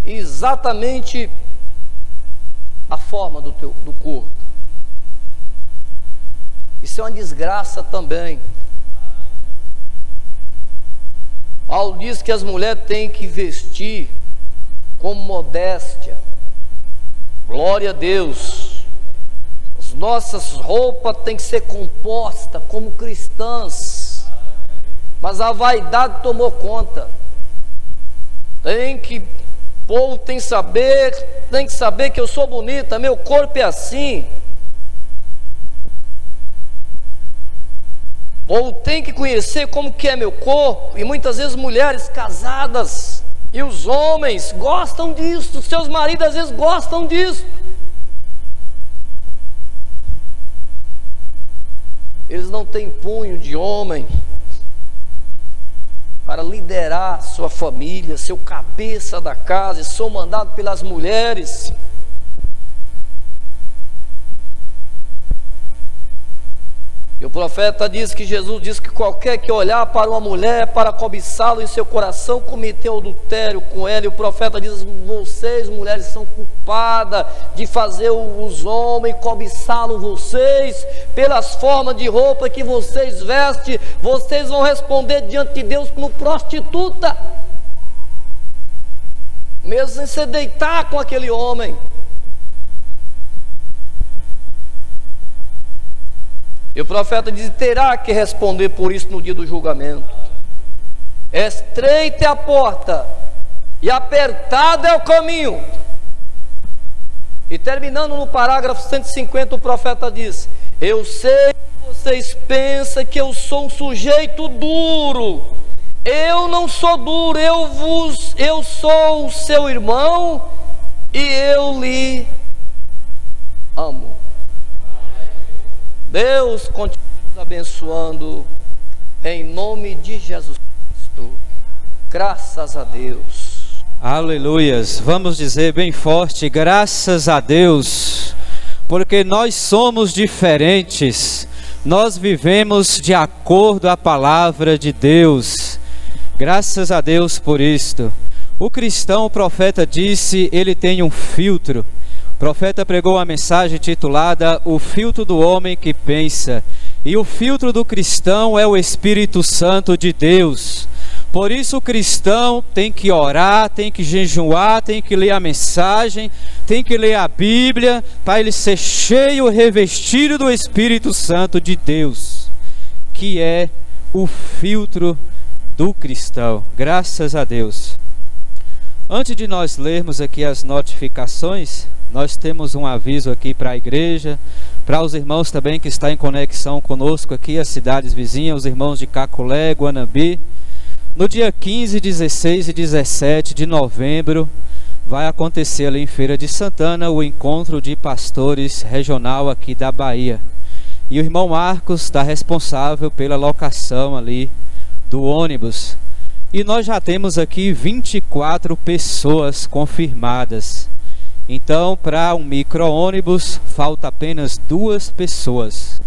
exatamente a forma do corpo. Isso é uma desgraça também. Paulo diz que as mulheres têm que vestir com modéstia. Glória a Deus. As nossas roupas têm que ser compostas como cristãs. Mas a vaidade tomou conta. O povo tem que saber que eu sou bonita, meu corpo é assim. Ou tem que conhecer como que é meu corpo. E muitas vezes mulheres casadas e os homens gostam disso. Seus maridos às vezes gostam disso. Eles não têm punho de homem para liderar sua família, seu cabeça da casa, e são mandados pelas mulheres. E o profeta diz que Jesus diz que qualquer que olhar para uma mulher para cobiçá-lo em seu coração cometeu adultério com ela. E o profeta diz: vocês mulheres são culpadas de fazer os homens cobiçá-lo, vocês, pelas formas de roupa que vocês vestem. Vocês vão responder diante de Deus como prostituta, mesmo sem se deitar com aquele homem. E o profeta diz: terá que responder por isso no dia do julgamento. Estreita é a porta e apertado é o caminho. E terminando no parágrafo 150, o profeta diz: eu sei que vocês pensam que eu sou um sujeito duro, Eu não sou duro, eu sou o seu irmão e eu lhe amo. Deus continue nos abençoando em nome de Jesus Cristo. Graças a Deus. Aleluias. Vamos dizer bem forte, graças a Deus, porque nós somos diferentes. Nós vivemos de acordo à palavra de Deus. Graças a Deus por isto. O cristão, o profeta disse, ele tem um filtro. O profeta pregou a mensagem titulada O Filtro do Homem que Pensa. E o filtro do cristão é o Espírito Santo de Deus. Por isso o cristão tem que orar, tem que jejuar, tem que ler a mensagem, tem que ler a Bíblia, para ele ser cheio, revestido do Espírito Santo de Deus, que é o filtro do cristão. Graças a Deus. Antes de nós lermos aqui as notificações, nós temos um aviso aqui para a igreja, para os irmãos também que estão em conexão conosco aqui, as cidades vizinhas, os irmãos de Caculé, Guanambi. No dia 15, 16 e 17 de novembro, vai acontecer ali em Feira de Santana o encontro de pastores regional aqui da Bahia. E o irmão Marcos está responsável pela locação ali do ônibus. E nós já temos aqui 24 pessoas confirmadas. Então, para um micro-ônibus, falta apenas 2 pessoas.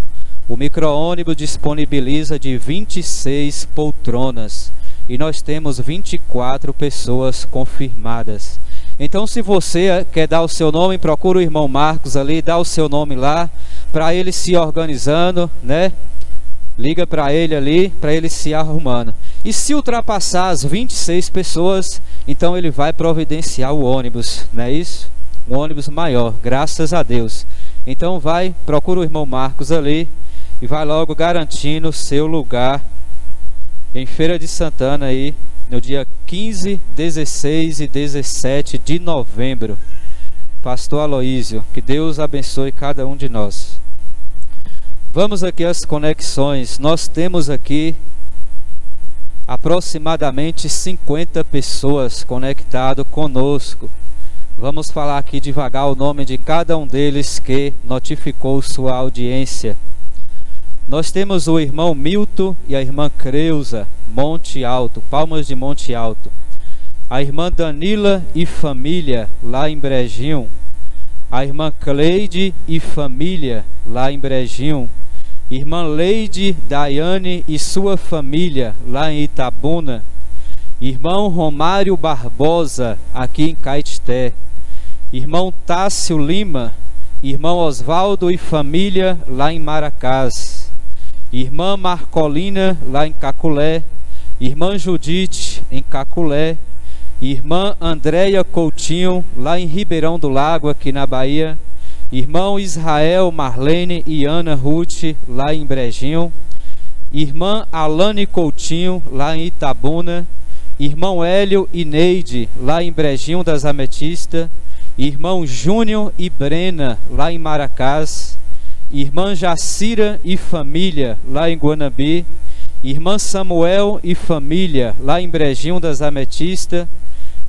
O micro-ônibus disponibiliza de 26 poltronas. E nós temos 24 pessoas confirmadas. Então, se você quer dar o seu nome, procura o irmão Marcos ali, dá o seu nome lá, para ele se organizando, né? Liga para ele ali, para ele se arrumando. E se ultrapassar as 26 pessoas, então ele vai providenciar o ônibus, não é isso? Um ônibus maior, graças a Deus. Então vai, procura o irmão Marcos ali e vai logo garantindo o seu lugar em Feira de Santana aí, no dia 15, 16 e 17 de novembro. Pastor Aloísio, que Deus abençoe cada um de nós. Vamos aqui às conexões. Nós temos aqui aproximadamente 50 pessoas conectadas conosco. Vamos falar aqui devagar o nome de cada um deles que notificou sua audiência. Nós temos o irmão Milton e a irmã Creuza, Monte Alto, Palmas de Monte Alto. A irmã Danila e família, lá em Brejinho. A irmã Cleide e família, lá em Brejinho. Irmã Leide Daiane e sua família, lá em Itabuna. Irmão Romário Barbosa, aqui em Caetité. Irmão Tássio Lima, irmão Osvaldo e família, lá em Maracás. Irmã Marcolina, lá em Caculé. Irmã Judite, em Caculé. Irmã Andréia Coutinho, lá em Ribeirão do Lago, aqui na Bahia. Irmão Israel, Marlene e Ana Ruth, lá em Brejinho. Irmã Alane Coutinho, lá em Itabuna. Irmão Hélio e Neide, lá em Brejinho das Ametistas. Irmão Júnior e Brena, lá em Maracás. Irmã Jacira e família, lá em Guanambi. Irmã Samuel e família, lá em Brejinho das Ametistas.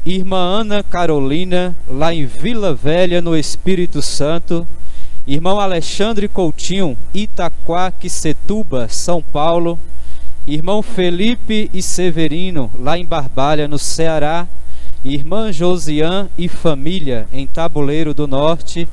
Irmã Ana Carolina, lá em Vila Velha, no Espírito Santo. Irmão Alexandre Coutinho, Itaquaquecetuba, São Paulo. Irmão Felipe e Severino, lá em Barbalha, no Ceará. Irmã Josiane e família, em Tabuleiro do Norte.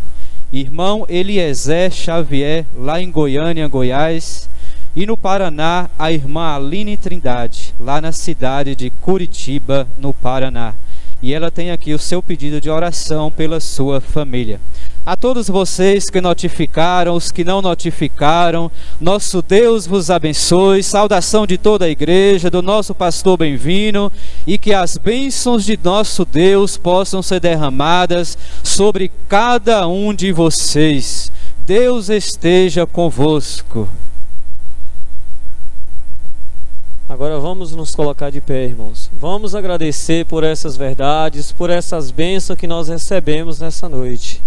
Irmão Eliezer Xavier, lá em Goiânia, Goiás. E no Paraná, a irmã Aline Trindade, lá na cidade de Curitiba, no Paraná. E ela tem aqui o seu pedido de oração pela sua família. A todos vocês que notificaram, os que não notificaram, nosso Deus vos abençoe. Saudação de toda a igreja, do nosso pastor Bem-vindo, e que as bênçãos de nosso Deus possam ser derramadas sobre cada um de vocês. Deus esteja convosco. Agora vamos nos colocar de pé, irmãos. Vamos agradecer por essas verdades, por essas bênçãos que nós recebemos nessa noite.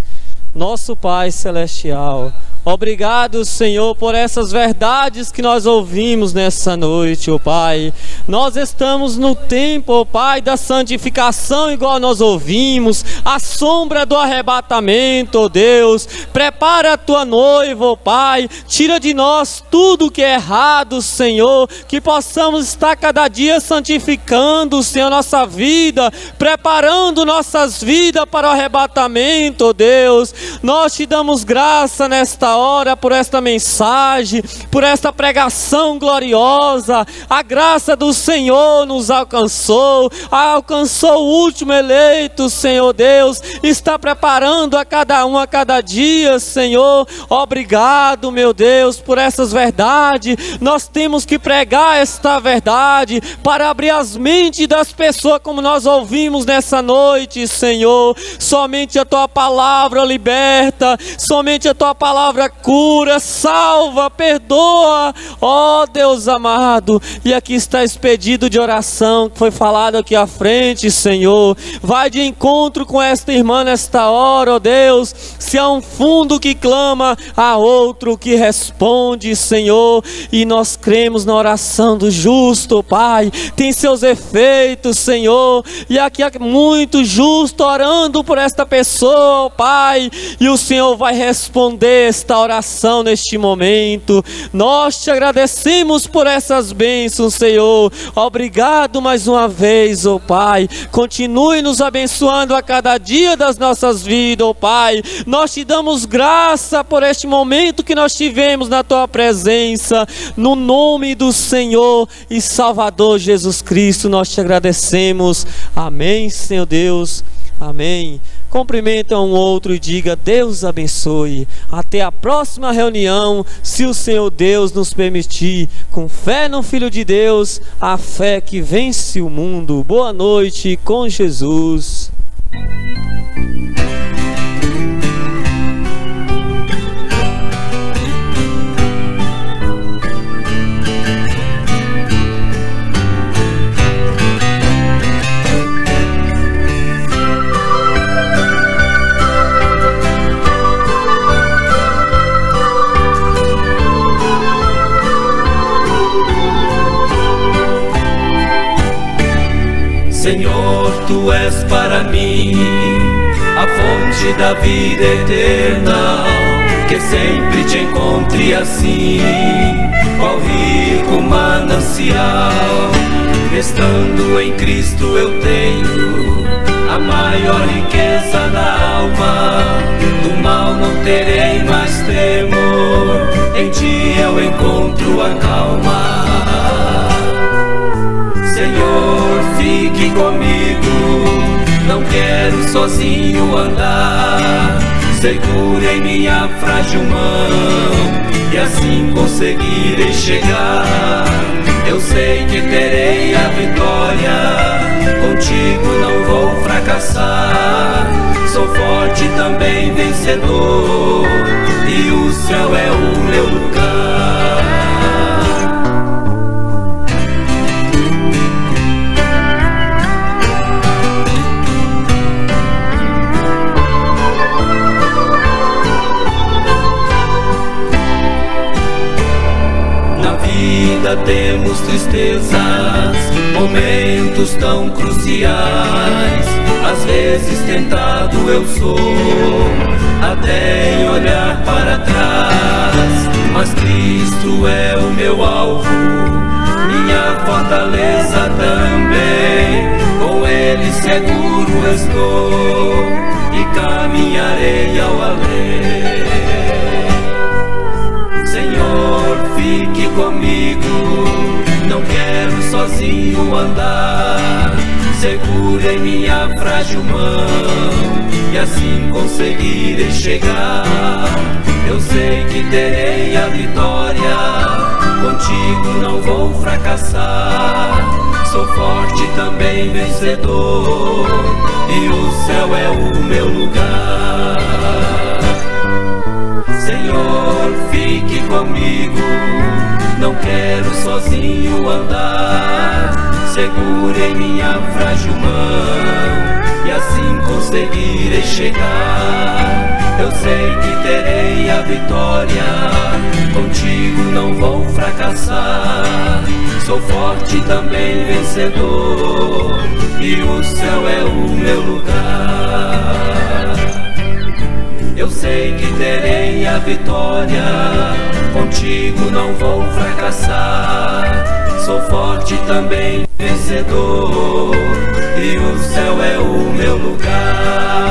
Nosso Pai Celestial, Obrigado, Senhor, por essas verdades que nós ouvimos nessa noite, ó Pai. Nós estamos no tempo, ó Pai, da santificação, igual nós ouvimos, a sombra do arrebatamento, ó Deus. Prepara a tua noiva, ó Pai. Tira de nós tudo que é errado, Senhor. Que possamos estar cada dia santificando, Senhor, nossa vida, preparando nossas vidas para o arrebatamento, ó Deus. Nós te damos graça nesta hora por esta mensagem, por esta pregação gloriosa. A graça do Senhor nos alcançou o último eleito, Senhor Deus, está preparando a cada um a cada dia, Senhor. Obrigado, meu Deus, por essas verdades. Nós temos que pregar esta verdade para abrir as mentes das pessoas, como nós ouvimos nessa noite, Senhor. Somente a tua palavra liberta, somente a tua palavra cura, salva, perdoa, ó Deus amado. E aqui está esse pedido de oração que foi falado aqui à frente, Senhor. Vai de encontro com esta irmã nesta hora, ó Deus. Se há um fundo que clama, há outro que responde, Senhor. E nós cremos na oração do justo, Pai. Tem seus efeitos, Senhor. E aqui há muito justo orando por esta pessoa, Pai. E o Senhor vai responder esta oração neste momento. Nós te agradecemos por essas bênçãos, Senhor. Obrigado mais uma vez, ó Pai. Continue nos abençoando a cada dia das nossas vidas, ó Pai. Nós te damos graça por este momento que nós tivemos na tua presença. No nome do Senhor e Salvador Jesus Cristo, nós te agradecemos. Amém, Senhor Deus. Amém. Cumprimenta um outro e diga: Deus abençoe. Até a próxima reunião, se o Senhor Deus nos permitir. Com fé no Filho de Deus, a fé que vence o mundo. Boa noite com Jesus. Senhor, Tu és para mim a fonte da vida eterna, que sempre Te encontre assim, qual rico manancial. Estando em Cristo eu tenho a maior riqueza da alma, do mal não terei mais temor, em Ti eu encontro a calma. Senhor, fique comigo, não quero sozinho andar. Segura em minha frágil mão e assim conseguirei chegar. Eu sei que terei a vitória, contigo não vou fracassar. Sou forte e também vencedor, e o céu é o meu lugar. Temos tristezas, momentos tão cruciais. Às vezes tentado eu sou, até em olhar para trás. Mas Cristo é o meu alvo, minha fortaleza também. Com Ele seguro estou e caminharei ao além. Senhor, fique comigo, não quero sozinho andar. Segura em minha frágil mão e assim conseguirei chegar. Eu sei que terei a vitória, contigo não vou fracassar. Sou forte e também vencedor, e o céu é o meu lugar. Senhor, fique comigo, não quero sozinho andar. Segura em minha frágil mão e assim conseguirei chegar. Eu sei que terei a vitória, contigo não vou fracassar. Sou forte e também vencedor, e o céu é o meu lugar. Eu sei que terei a vitória, contigo não vou fracassar. Sou forte e também vencedor, e o céu é o meu lugar.